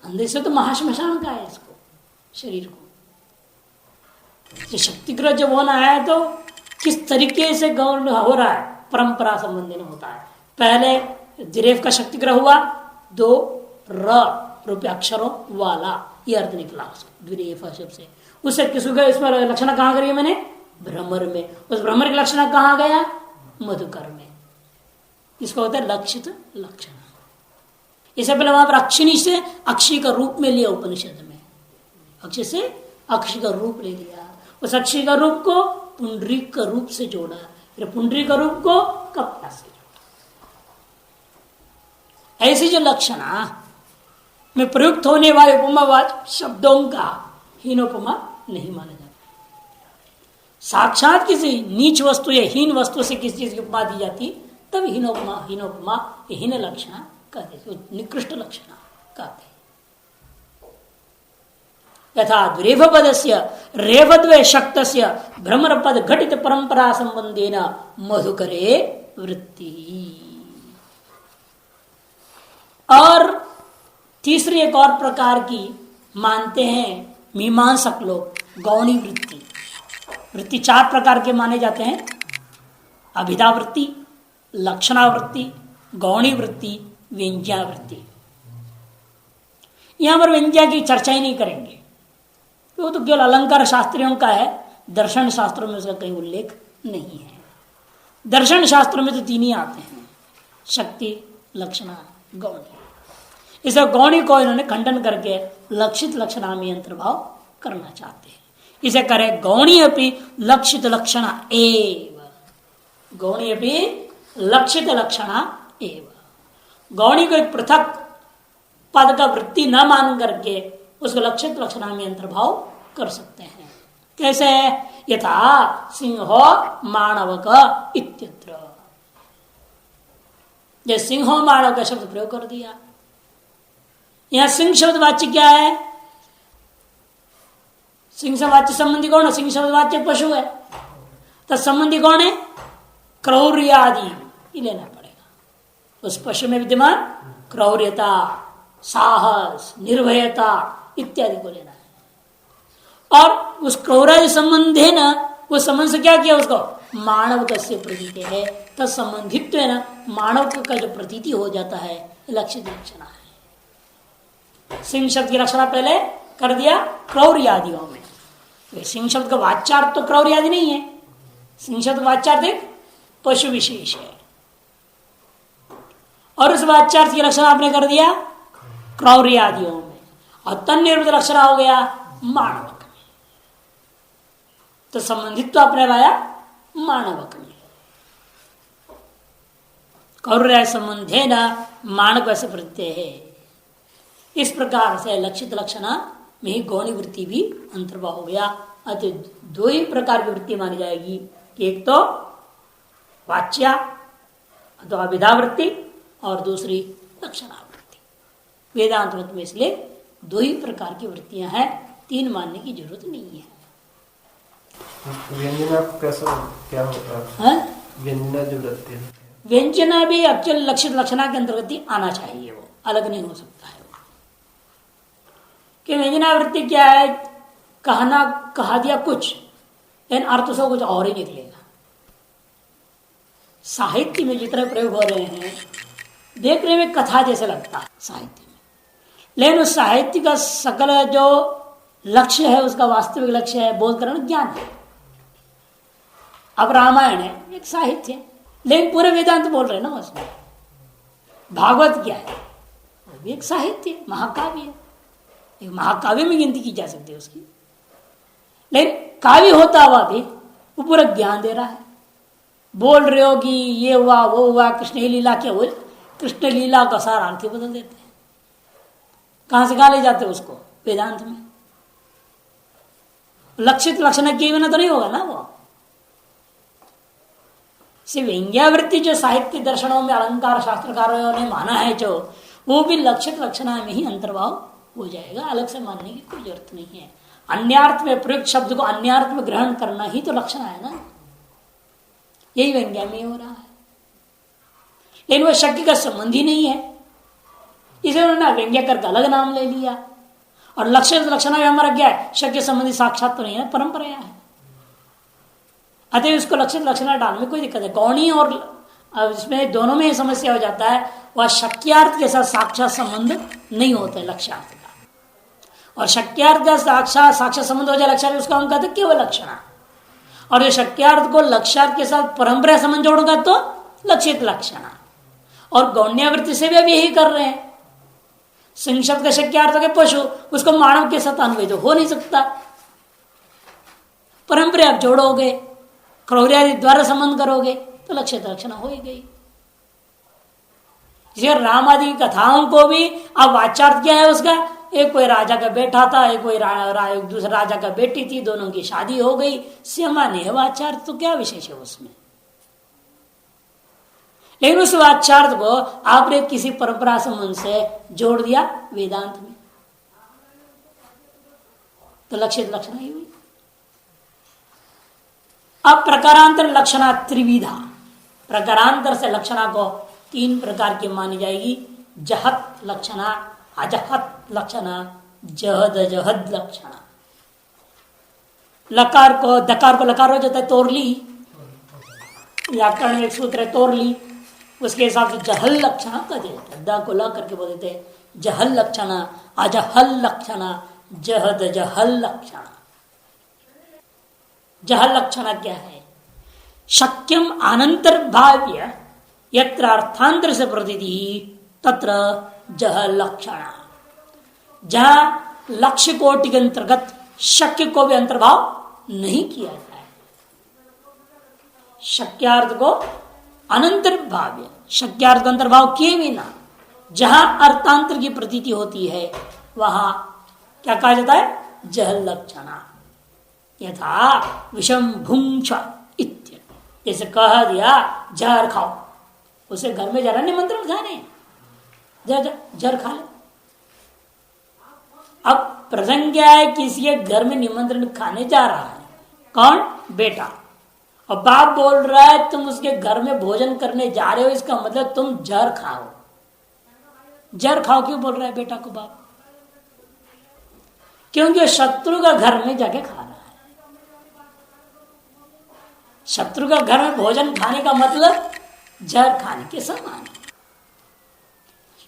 अंधे से तो महाश्मशान का है इसको, शरीर को। शक्ति ग्रह जब होना है तो किस तरीके से गौन हो रहा है, परंपरा संबंधी होता है। पहले जिरेफ का शक्ति ग्रह हुआ, 2 र रूपये अक्षरों वाला, ये अर्थ निकला द्विरेफ शब्द से। उससे किसको इसमें लक्षण कहाँ करी मैंने? भ्रमर में। उस भ्रमर की लक्षण कहाँ गया? मधुकर में। इसको होता है लक्षित लक्षण। इससे पहले वहां पर अक्षिणी से अक्षी का रूप में लिया उपनिषद में, अक्षय से अक्षी का रूप ले लिया, उस अक्षी का रूप को पुंडरीक का रूप से जोड़ा, फिर पुंडरीक का रूप को कपड़ा से जोड़ा। ऐसी जो लक्षण में प्रयुक्त होने वाले उपमावाच शब्दों का हीनोपमा नहीं माना जाता। साक्षात किसी नीच वस्तु या हीन वस्तु से किसी चीज की उपमा दी जाती तब हीनोपमा हीन लक्षण कहते, निकृष्ट लक्षण कहते। यथा रेफपदस्य रेफद्वय शक्तस्य भ्रमरपद घटित परंपरा संबंधेन मधुकरे वृत्ति। और तीसरी एक और प्रकार की मानते हैं मीमांसक लोग, गौणी वृत्ति। वृत्ति 4 प्रकार के माने जाते हैं, अभिधा वृत्ति, लक्षणावृत्ति, गौणी वृत्ति, व्यंग्यावृत्ति। यहां पर व्यंग्या की चर्चा ही नहीं करेंगे, वो तो केवल अलंकार शास्त्रियों का है, दर्शन शास्त्रों में उसका कहीं उल्लेख नहीं है। दर्शन शास्त्रों में तो 3 ही आते हैं, शक्ति, लक्षणा, गौणी। इस गौणी को इन्होंने खंडन करके लक्षित लक्षणा में अंतर्भाव करना चाहते हैं। इसे करें गौणी अपनी लक्षित लक्षणा एव, गौणी अपनी लक्षित लक्षणा एव। गौणी को एक पृथक पद का वृत्ति न मान करके उसको लक्षित लक्षणा में अंतर्भाव कर सकते हैं। कैसे? यथा सिंहो माणवक इत्यत्र, जैसे सिंहो माणव का शब्द प्रयोग कर दिया। यहां सिंह शब्द वाच्य क्या है? सिंह से वाच्य संबंधी कौन है? सिंह शब्द वाच्य पशु है, तो संबंधी कौन है? क्रौर्य आदि, ये लेना पड़ेगा। उस पशु में विद्यमान क्रौर्यता, साहस, निर्भयता इत्यादि को लेना है। और उस क्रौर्य संबंधे न उस संबंध से क्या किया उसको मानव कस्य प्रतीति है, तब संबंधित है ना, मानव का जो प्रतीति हो जाता है लक्षित लक्षणा है। सिंह शब्द की रचना पहले कर दिया क्रौर्यादियों में। सिंह शब्द का वाच्यार्थ तो क्रौर्यादि नहीं है, सिंह शब्द वाच्यार्थ एक पशु विशेष है, और उस वाच्यार्थ की रचना आपने कर दिया क्रौर्यादियों में, और तन्निर्मित रचना हो गया मानवक में। तो संबंधित तो आपने लाया मानवक में, कौर्य संबंधे न मानव से प्रत्यय है। इस प्रकार से लक्षित लक्षणा में ही गौणी वृत्ति भी अंतर्भाव हो गया। अतः दो ही प्रकार की वृत्ति मानी जाएगी, एक तो वाच्या अथवा विधावृत्ति और दूसरी लक्षणावृत्ति। वेदांत मत में इसलिए दो ही प्रकार की वृत्तियां हैं, तीन मानने की जरूरत नहीं है। व्यंजना कैसा क्या होता है? व्यंजना जो वृत्ति है, व्यंजना भी एक्चुअल लक्षित लक्षणा के अंतर्गत ही आना चाहिए, वो अलग नहीं हो सकता है। कि व्यंजना वृत्ति क्या है, कहना कहा दिया कुछ, लेकिन अर्थ से कुछ और ही निकलेगा। साहित्य में जितने प्रयोग हो रहे हैं देखने में कथा जैसे लगता है साहित्य में, लेकिन उस साहित्य का सकल जो लक्ष्य है, उसका वास्तविक लक्ष्य है बोध करना ज्ञान है। अब रामायण है एक साहित्य है, लेकिन पूरे वेदांत बोल रहे हैं ना उसमें। भागवत क्या है, वो भी एक साहित्य है, महाकाव्य है, एक महाकाव्य में गिनती की जा सकती है उसकी, लेकिन काव्य होता हुआ भी वो पूरा ज्ञान दे रहा है। बोल रहे हो कि ये हुआ वो हुआ, कृष्ण लीला क्या हुई, कृष्ण लीला का सारा अर्थ बदल देते हैं। कहां से कहां ले जाते हैं उसको, वेदांत में। लक्षित लक्षण के बिना तो नहीं होगा ना वो। व्यंग्यावृत्ति जो साहित्य दर्शनों में अलंकार शास्त्रकारों ने माना है, जो वो भी लक्षित लक्षणा में ही अंतर्भाव हो जाएगा, अलग से मानने की कोई जरूरत नहीं है। अन्यार्थ में प्रयुक्त शब्द को अन्यार्थ में ग्रहण करना ही तो लक्षण है ना, यही व्यंग्या में हो रहा है। लेकिन वह शक्ति का संबंध ही नहीं है, इसे उन्होंने व्यंग्या करके अलग नाम ले लिया। और लक्षित लक्षणा में हमारा क्या है, शक्ति संबंधी साक्षात तो नहीं है, परंपरा है। अतः उसको लक्षित लक्षणा डालने में कोई दिक्कत है। गौणी और इसमें दोनों में समस्या हो जाता है, वह शक्यार्थ के साथ साक्षात संबंध नहीं होता है लक्ष्यार्थ का, और शक्यार्थ का साक्षात संबंध हो जाए लक्ष्यार्थ, उसको हम कहते हैं केवल लक्षणा। और जो शक्यार्थ को लक्ष्यार्थ के साथ परंपरा संबंध जोड़ोगा तो लक्षित लक्षणा। और गौण्यावृत्ति से भी अब यही कर रहे हैं। सिंह शब्द का शक्यार्थ हो गया पशु, उसको मानव के साथ अन्वय तो हो नहीं सकता, परंपरा आप जोड़ोगे, क्रौर्यादि द्वारा संबंध करोगे तो लक्षित लक्षणा हो ही गई। राम आदि की कथाओं को भी अब वाच्यार्थ क्या है उसका, एक कोई राजा का बेटा था, एक कोई दूसरा राजा का बेटी थी, दोनों की शादी हो गई, सामान्य है वाच्यार्थ, तो क्या विशेष है उसमें। लेकिन उस वाच्यार्थ को आपने किसी परंपरा संबंध से जोड़ दिया वेदांत में, तो लक्षित लक्षणा ही हुई। अब प्रकारांतर लक्षणा त्रिविधा, प्रकारांतर से लक्षणा को तीन प्रकार की मानी जाएगी। जहत लक्षणा, अजहत लक्षणा, जहद अजहद लक्षणा। लकार को दकार को लकार हो जाता है तोरली, व्याकरण में एक सूत्र है तोरली, उसके हिसाब से जहल लक्षणा का देते हैं, द को ल करके बोल देते हैं जहल लक्षणा, अजहल लक्षणा, जहद जहल लक्षणा। जहल लक्षणा क्या है, शक्यम अनंतर भाव्य यत्र अर्थांतर से प्रतीति तत्र जहल लक्षणा। जहां लक्ष्य कोटि के अंतर्गत शक्य को भी अंतर्भाव नहीं किया जाए, शक्यार्थ को अनंतर भाव्य, शक्यार्थ का अंतर्भाव किए बिना जहां अर्थांतर की प्रतीति होती है वहां क्या कहा जाता है, जहल लक्षणा। यथा विषम भुंक्ष इत्य, जैसे कह दिया जहर खाओ, उसे घर में जरा निमंत्रण खाने, जहर खा ले। अब प्रसंग क्या है, किसी के घर में निमंत्रण खाने जा रहा है, कौन, बेटा, और बाप बोल रहा है तुम उसके घर में भोजन करने जा रहे हो, इसका मतलब तुम जहर खाओ। जहर खाओ क्यों बोल रहा है बेटा को बाप, क्योंकि शत्रु का घर में जाके खा रहा है। शत्रु का घर में भोजन खाने का मतलब जहर खाने के समान है।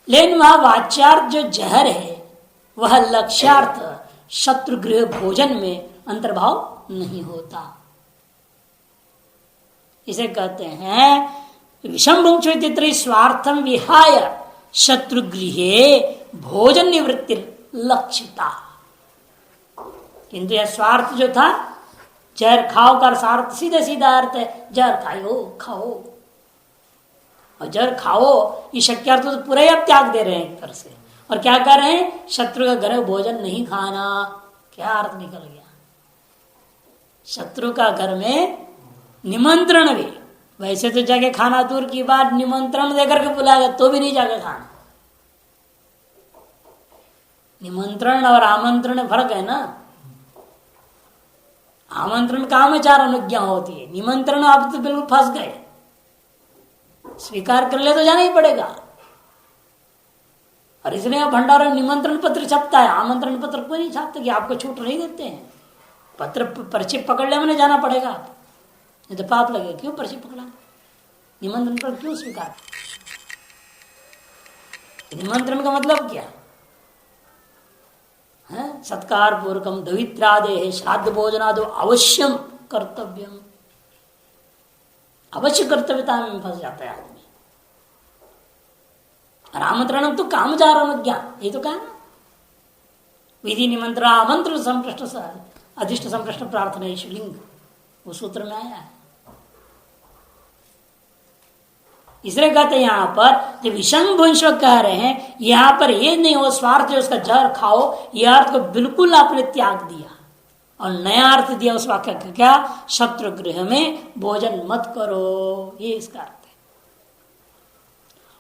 लेकिन वह वाच्यार्थ जो जहर है वह लक्ष्यार्थ शत्रु गृह भोजन में अंतर्भाव नहीं होता। इसे कहते हैं विषम भुंक्षु स्वार्थम विहाय शत्रु गृहे भोजन निवृत्ति लक्षिता। किंतु यह स्वार्थ जो था, जहर खाओ का स्वार्थ सीधा सीधा अर्थ है जहर खाओ खाओ, और जहर खाओ ये शक्यार्थ तो पूरा ही आप त्याग दे रहे हैं एक तरह से। और क्या कर रहे हैं, शत्रु का घर में भोजन नहीं खाना। क्या अर्थ निकल गया, शत्रु का घर में निमंत्रण भी, वैसे तो जाके खाना दूर की बात, निमंत्रण देकर के बुलाएगा तो भी नहीं जाके खाना। निमंत्रण और आमंत्रण में फर्क है ना। आमंत्रण कामचार अनुज्ञा होती है, निमंत्रण आप तो बिल्कुल फंस गए, स्वीकार कर ले तो जाना ही पड़ेगा। और इसलिए भंडार में निमंत्रण पत्र छपता है, आमंत्रण पत्र कोई नहीं छापता कि आपको छूट नहीं देते हैं। पत्र पर्ची पकड़ ले मैंने जाना पड़ेगा, नहीं तो पाप लगे। क्यों पर्ची पकड़ा, निमंत्रण पर क्यों स्वीकार? निमंत्रण का मतलब क्या है? सत्कार पूर्वकम दवित्रादे श्राद्ध भोजनादो अवश्यम कर्तव्यम। अवश्य कर्तव्यता में फंस जाता है आदमी। और आमंत्रण तो कामचार अनुज्ञा, ये तो कहा ना, विधि निमंत्रण आमंत्रण संप्रष्ट अधिष्ट संप्रष्ट प्रार्थना लिंग, वो सूत्र में आया है। इसलिए कहते हैं यहां पर जब विषम भुंश कह रहे हैं, यहां पर ये नहीं हो स्वार्थ जो उसका जहर खाओ, यह अर्थ को बिल्कुल आपने त्याग दिया और नया अर्थ दिया उस वाक्य का, क्या, शत्रु गृह में भोजन मत करो, ये इसका अर्थ है।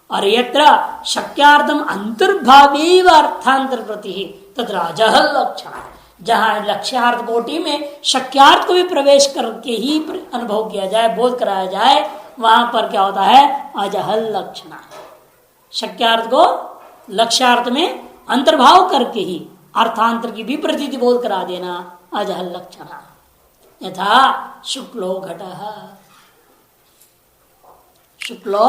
और यत्र शक्यार्थम अंतर्भावी अर्थांतर प्रति तत्र अजहल लक्षण, जहां लक्ष्यार्थ कोटि में शक्यार्थ को भी प्रवेश करके ही अनुभव किया जाए, बोध कराया जाए, वहां पर क्या होता है, अजहल लक्षण। शक्यार्थ को लक्ष्यार्थ में अंतर्भाव करके ही अर्थांतर की भी प्रतीति बोध करा देना अजहल लक्षण। यथा शुक्लो घट, शुक्लो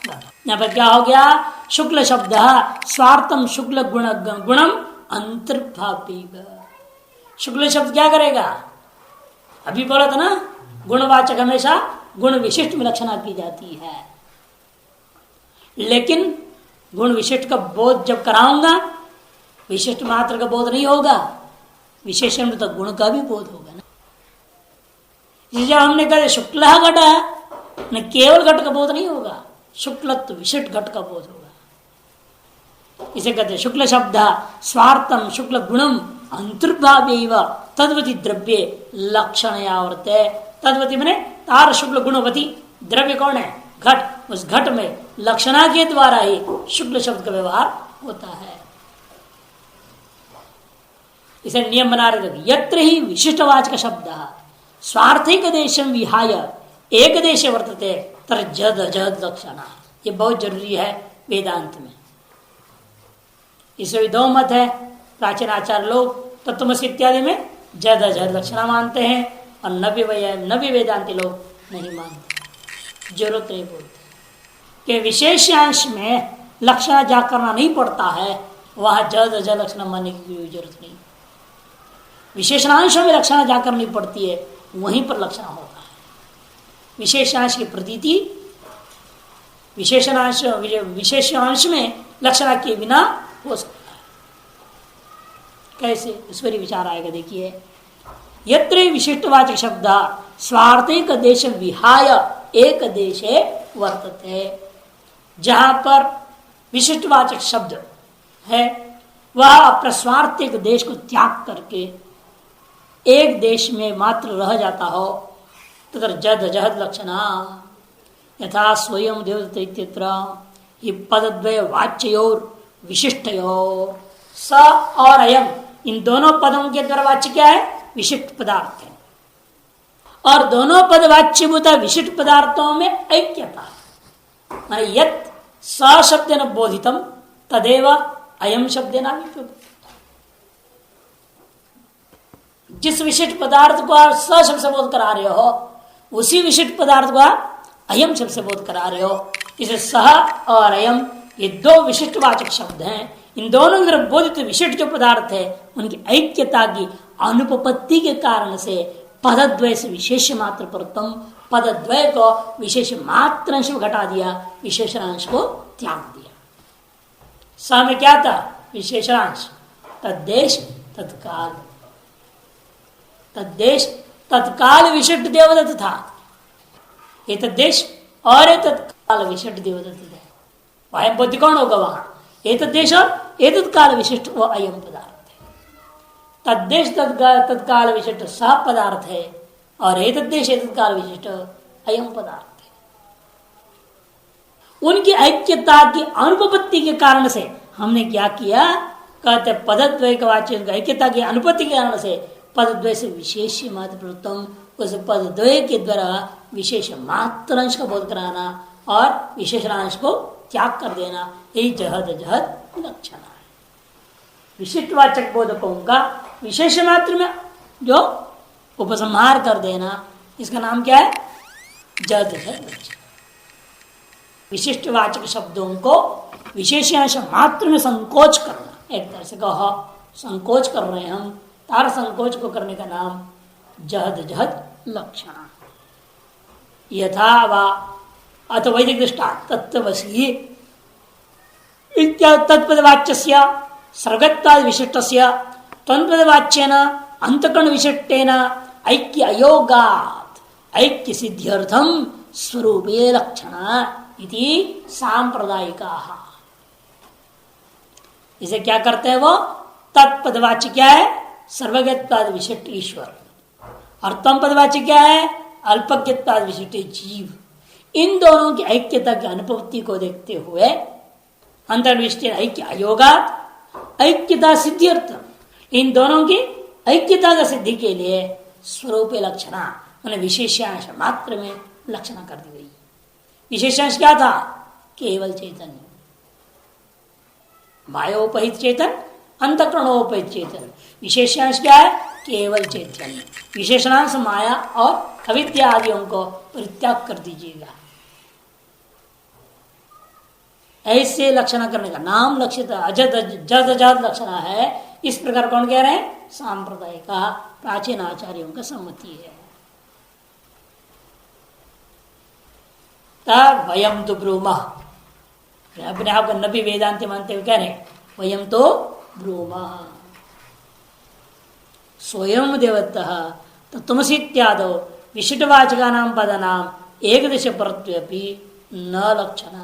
यहां पर क्या हो गया, शुक्ल शब्द स्वार्थम शुक्ल गुणम अंतर्भावी। शुक्ल शब्द क्या करेगा, अभी बोला था ना, गुणवाचक हमेशा गुण विशिष्ट में लक्षणा की जाती है। लेकिन गुण विशिष्ट का बोध जब कराऊंगा, विशिष्ट मात्र का बोध नहीं होगा, विशेषण में तो गुण का भी बोध होगा ना। जब हमने कहा शुक्ल घट है, न केवल घट का बोध नहीं होगा, शुक्लत्व विशिष्ट घट का बोध होगा। इसे कहते शुक्ल शब्द स्वार्थम शुक्ल गुणम अंतर्भाव तद्वती द्रव्य लक्षण आवर्ते। तद्वती मैंने तार शुक्ल गुणवती, द्रव्य कौन है, घट, उस घट में लक्षणा के द्वारा ही शुक्ल शब्द का व्यवहार होता है। इसे नियम बना रहे थे, यत्र ही विशिष्टवाचक शब्द स्वार्थिक देशम विहाय एक देश वर्तते तर जद जद लक्षणा। ये बहुत जरूरी है वेदांत में। इसमें दो मत है, प्राचीन आचार्य लोग तत्वमसि इत्यादि में जद अजद लक्षणा मानते हैं, और नव्य वेदांति लोग नहीं मानते, जरूरत नहीं बोलते कि विशेषांश में लक्षण जा करना नहीं पड़ता है, वहां जद अजद लक्षण मानने की कोई जरूरत नहीं। विशेषणांशों में लक्षण जा करनी पड़ती है, वहीं पर लक्षण होता है। विशेषांश की प्रतीति विशेषांश में लक्षणा के बिना हो सकता है। कैसे, इस पर विचार आएगा। देखिए, यत्र विशिष्टवाचक शब्द स्वार्थिक देश विहाय एक देशे वर्तते, जहां पर विशिष्टवाचक शब्द है वह अपने स्वार्थिक देश को त्याग करके एक देश में मात्र रह जाता हो, तथा जद जहद लक्षणा यथा स्वयं देवदत्त ये पदद्वय वाच्योर विशिष्टयोर स और अयम, इन दोनों पदों के द्वारा वाच्य क्या है, विशिष्ट पदार्थ है, और दोनों पद वाच्यभूत विशिष्ट पदार्थों में ऐक्यता है। माने यत् स शब्देन बोधितम तदेव अयम शब्देन भी, जिस विशिष्ट पदार्थ को आप स शब्द से बोध करा रहे हो उसी विशिष्ट पदार्थ को आप अयम शब्द से बोध करा रहे हो। इसे सह और अयम ये दो विशिष्टवाचक शब्द हैं। इन दोनों की तरफ बोधित विशिष्ट जो पदार्थ है उनकी ऐक्यता की अनुपपत्ति के कारण से पदद्वय से विशेष मात्र पर उत्तम पदद्वय को विशेष मात्र अंश घटा दिया, विशेषणांश को त्याग दिया। स में क्या था? विशेषणांश। तद्देश तत्काल, तद्देश तत्काल विशिष्ट देवदत्त था। ये तद्देश और ये तत्काल विशिष्ट देवदत्त है। अयम बुद्धि कौन होगा वहां? ये तद्देश और ये तत्काल विशिष्ट वो अयम पदार्थ है। तद्देश तत्काल विशिष्ट सह पदार्थ है और ये तद्देश ये तत्काल विशिष्ट अयम पदार्थ है। उनकी ऐक्यता की अनुपपत्ति के कारण से हमने क्या किया? कहते पदद्वय का वाच्य ऐक्यता की अनुपत्ति के कारण से पदद्वय से विशेष मात्र उत्तम, उस पदद्वय के द्वारा विशेष मात्र अंश का बोध कराना और विशेषणांश को त्याग कर देना, यही जहद जहद लक्षण है। विशिष्टवाचक बोधकों का विशेष मात्र में जो उपसंहार कर देना, इसका नाम क्या है? जहद जहद लक्षण। विशिष्टवाचक शब्दों को विशेषांश मात्र में संकोच करना, एक तरह से कहो संकोच कर रहे हैं हम, तार संकोच को करने का नाम जहद जहद लक्षण। यथा वा अथ वैदिक दृष्टा तत्वसी तत्पदवाच्यस्य सर्वगत्वादि विशिष्टस्य तन्पदवाच्येन अंतकरण विशिष्टेन ऐक्य अयोगात् ऐक्य सिद्ध्यर्थम स्वरूपे लक्षण इति सांप्रदायिकाः। इसे क्या करते हैं वो? तत्पदवाच्य क्या है? सर्वगत्वादि विशिष्ट ईश्वर, और तम पदवाच्य क्या है? अल्पज्ञत्वादि विशिष्ट जीव। इन दोनों की ऐक्यता की अनुपत्ति को देखते हुए अंतर्विशिष्ट ऐक्य अयोगात ऐक्यता सिद्ध्यर्थ, इन दोनों की ऐक्यता का सिद्धि के लिए स्वरूप लक्षणा उन्हें विशेषांश मात्र में लक्षणा कर दी गई। विशेषांश क्या था? केवल चैतन्य, मायोपहित चेतन, अंतःकरणोपहित चेतन। विशेषांश क्या है? केवल चैतन्य। विशेषणांश माया और अविद्या आदियों को परित्याग कर दीजिएगा। ऐसे लक्षण करने का नाम लक्षित अजद जद जद लक्षण है। इस प्रकार कौन कह रहे हैं? सांप्रदायिक प्राचीन आचार्यों का सम्मति है। तब वयम तो ब्रूम, अपने आप को नबी वेदांति मानते हुए कह रहे हैं वयम तो ब्रूम स्वयं देवतः तो तुमसी इत्यादो विशिष्टवाचका नाम पदा नाम एक दिश परत्वेपि न लक्षण।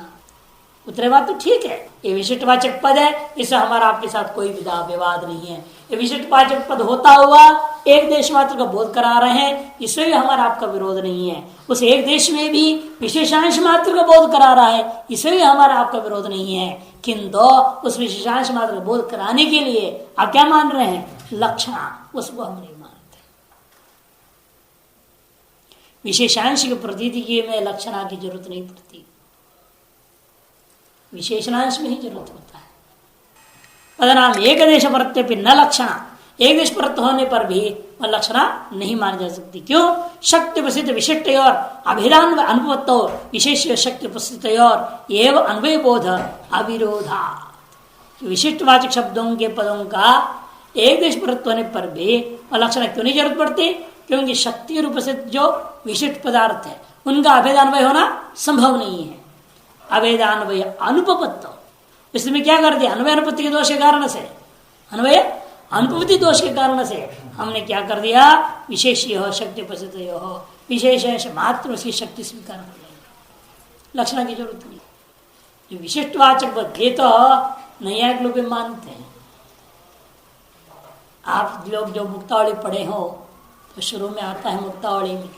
उत्तरे बात तो ठीक है, ये विशिष्टवाचक पद है, इससे हमारा आपके साथ कोई विवाद नहीं है। ये विशिष्टवाचक पद होता हुआ एक देश मात्र का बोध करा रहे हैं, इसमें भी हमारा आपका विरोध नहीं है। उस एक देश में भी विशेषांश मात्र का बोध करा रहा है, इसमें भी हमारा आपका विरोध नहीं है। किंतु उस विशेषांश मात्र का बोध कराने के लिए आप क्या मान रहे हैं? लक्षणा, उसको हम नहीं मानते। विशेषांश की प्रतीति में लक्षणा की जरूरत नहीं पड़ती, विशेषणांश में ही जरूरत होता है। पदनाम एक देश परत्वे न लक्षणा, एक देश परत्व होने पर भी वह लक्षणा नहीं मानी जा सकती। क्यों? शक्ति प्रसिद्ध विशिष्ट और अभिधान अनुपत्तो विशेष शक्ति उपस्थित और एवं अन्वय बोध अविरोधा। विशिष्टवाचक शब्दों के पदों का एक देश परत्व होने पर भी वह लक्षणा क्यों नहीं जरूरत पड़ती? क्योंकि शक्ति रूप से जो विशिष्ट पदार्थ है उनका अभेदान्वय होना संभव नहीं है। अभेदान्वय अनुपपत्तो, इसमें क्या कर दिया? अन्वय अनुपत्ति के दोष के कारण से, अन्वय अनुपत्ति दोष के कारण से हमने क्या कर दिया? विशेष हो शक्ति उपस्थित हो, विशेष मात्र उसकी शक्ति स्वीकार कर लेंगे, लक्षणा की जरूरत नहीं। विशिष्टवाचक ये तो नैयायिक लोग भी मानते हैं। आप लोग जो मुक्तावली पढ़े हो तो शुरू में आता है मुक्तावली में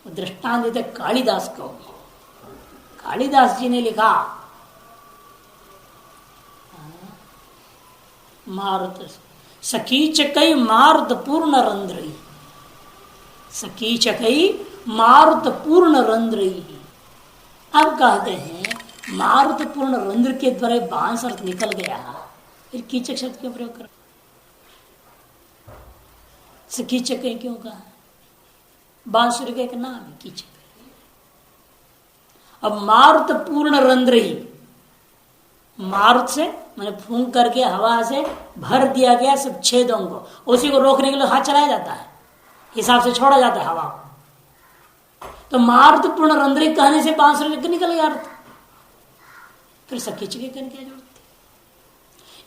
दृष्टांत देते कालिदास को। कालिदास जी ने लिखा मारुत सकीचकई मारुत पूर्ण रंध्रई, सकीचकई मारुत पूर्ण रंध्रई। अब कहते हैं मारुत पूर्ण रंध्र के द्वारा बांस अर्थ निकल गया, फिर कीचक शब्द क्यों प्रयोग कर? सकीचकई क्यों कहा? बांसुरी का एक नाम है कीचक। अब मारुत पूर्ण रंध्र ही, मारुत से मैंने फूंक करके हवा से भर दिया गया सब छेदों को, उसी को रोकने के लिए हाथ चलाया जाता है, हिसाब से छोड़ा जाता है हवा को। तो मारुत पूर्ण रंध्र कहने से बांसुरी का निकल गया अर्थ, फिर सकीचके कहने क्या जरूरत थी?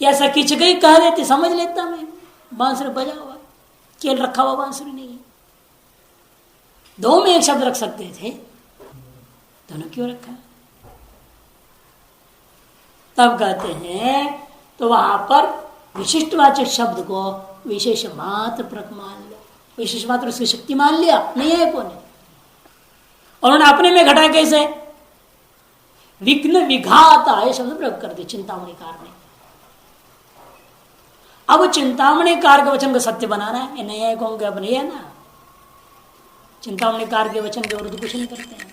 या सकीचके ही कह देते समझ लेता मैं, बांसुरी बजा हुआ केवल रखा हुआ बांसुरी नहीं है। दो में एक शब्द रख सकते थे, दोनों क्यों रखा? तब कहते हैं तो वहां पर विशिष्टवाचक शब्द को विशेष मात्र प्रक मान लिया, विशेष मात्र उसकी शक्ति मान लिया, नहीं है कौन है। और उन्होंने अपने में घटा कैसे? विघ्न विघाता ये शब्द प्रयोग कर दिया चिंतामणि कार ने। अब चिंतामणि कार के वचन को सत्य बनाना है, नहीं है कौन अपने है ना। चिंतामणि कार के वचन के विरुद्ध कुछ नहीं करते हैं,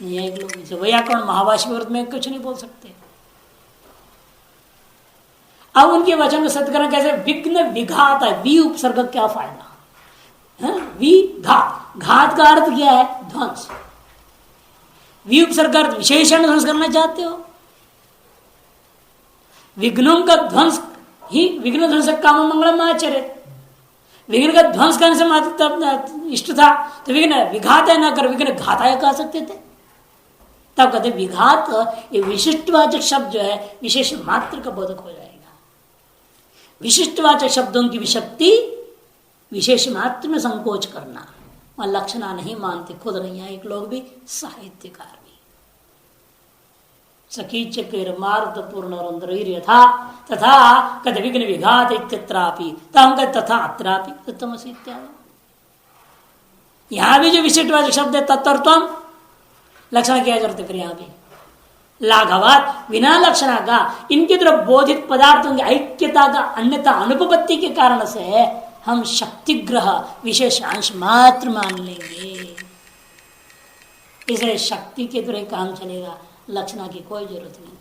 नहीं एक लोग इसे व्याकरण महाभाष्य विरुद्ध में कुछ नहीं बोल सकते। अब उनके वचन को सत्य करना कैसे? विघ्न विघात है, वी उपसर्ग क्या फायदा है? विघात, घात का अर्थ क्या है? ध्वंस। वी उपसर्ग अर्थ विशेषण ध्वंस करना चाहते हो, विघ्नों का ध्वंस ही विघ्न ध्वंस काम मंगलम आचरित, विघ्न का ध्वंस करने से इष्ट था, तो विघ्न विघात है ना कर विघ्न घाताय कह सकते थे। तब कहते विघात ये विशिष्टवाचक शब्द जो है विशेष मात्र का बोधक हो जाएगा। विशिष्टवाचक शब्दों की विशक्ति विशेष मात्र में संकोच करना, और लक्षणा नहीं मानते खुद नहीं है एक लोग भी, साहित्यकार भी। सकीचक मार्द पूर्ण यथा तथा कद विघ्न विघात इत्यत्रापि, तम तथा अत्रापि तत्वमसि इत्यादि। यहां भी जो विशिष्टवाचक शब्द है तत्तम लक्षण क्या जरूरत है? फिर यहां भी लाघवात बिना लक्षणा का इनके तरफ बोधित पदार्थों की ऐक्यता का अन्यथा अनुपपत्ति के कारण से हम शक्तिग्रह विशेषांश मात्र मान लेंगे। इसे शक्ति के द्वारा काम चलेगा, लक्षणा की कोई जरूरत नहीं है।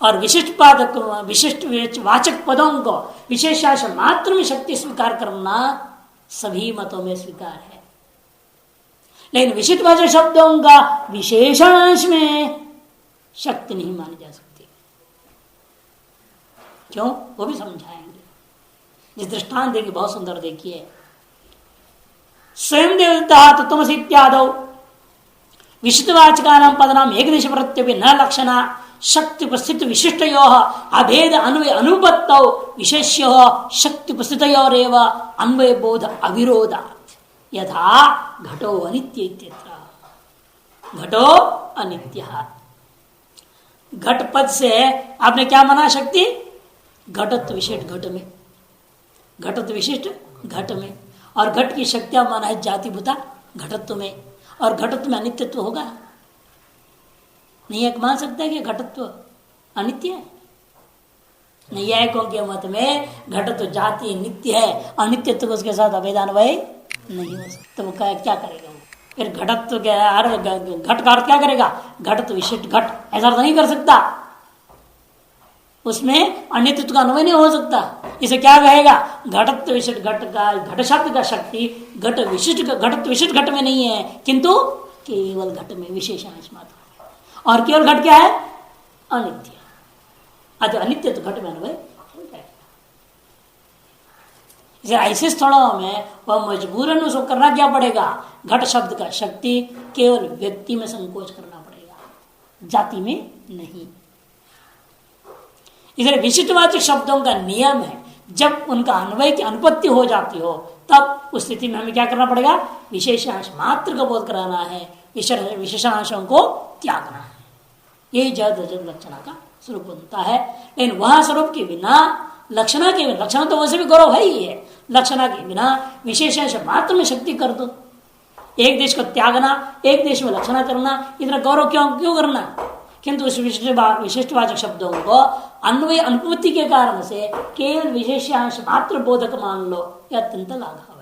और विशिष्ट पादक विशिष्ट वाचक पदों को विशेषांश मात्र में शक्ति स्वीकार करना सभी मतों में स्वीकार है, लेकिन विशिष्ट वाचक शब्दों का विशेषांश में शक्ति नहीं मानी जा सकती। क्यों? वो भी समझाएंगे। जिस दृष्टांत देंगे बहुत सुंदर, देखिए स्वयं देवता तत्वमसि इत्यादौ विशिष्टवाचका नाम पदनाम एक देश प्रत्यपि न लक्षणा शक्ति उपस्थित विशिष्टयो अभेद अन्वय अनुपत्तौ विशेष्यो शक्ति उपस्थितयोरेव अन्वय बोध अविरोधात् यथा घटो अनित्य इत्यत्र। घटो अनित्य, घट पद से आपने क्या माना? शक्ति घटत्व विशिष्ट घट में, घटत्व विशिष्ट घट में, और घट की शक्तियां माना है जातिभूता घटत्व में, और घटत्व में अनित्यत्व होगा नहीं। एक मान सकता है कि घटत्व अनित्य है? नहीं है के मत में घटत्व जाति नित्य है, अनित्यत्व उसके साथ अभेदान्वय नहीं हो सकता। तो क्या करेगा वो? फिर घटत्व क्या घट का अर्थ क्या करेगा? घटत्व विशिष्ट घट ऐसा अर्थ नहीं कर सकता, उसमें अनित्यत्व का अन्वय नहीं हो सकता। इसे क्या कहेगा? घटत्व विशिष्ट घट का, घट शब्द का शक्ति घट विशिष्ट घटत्व विशिष्ट घट में नहीं है, किंतु केवल घट में विशेषांश मात्र। और केवल घट क्या है? अनित्य। अतः अनित्य तो घट में अन्वय हो जाएगा। ऐसे स्थलों में वह मजबूरन उसको करना क्या पड़ेगा? घट शब्द का शक्ति केवल व्यक्ति में संकोच करना पड़ेगा, जाति में नहीं। इसलिए विशिष्टवाचक शब्दों का नियम है, जब उनका अन्वय की अनुपत्ति हो जाती हो तब उस स्थिति में हमें क्या करना पड़ेगा? विशेषांश मात्र का बोध कराना है, विशेषांशों को त्यागना है। यही जद लक्षणा का स्वरूप बनता है। लेकिन वह स्वरूप के बिना, लक्षणा के बिना, लक्षणा तो वैसे भी गौरव है ही है, लक्षणा के बिना विशेषांश मात्र में शक्ति कर दो। एक देश को त्यागना, एक देश में लक्षणा करना, इतना गौरव क्यों करना? किंतु उस विशिष्टवाचक शब्दों को अन्वय अनुपत्ति के कारण से केवल विशेषांश मात्र बोधक मान लो, यह अत्यंत लाघव।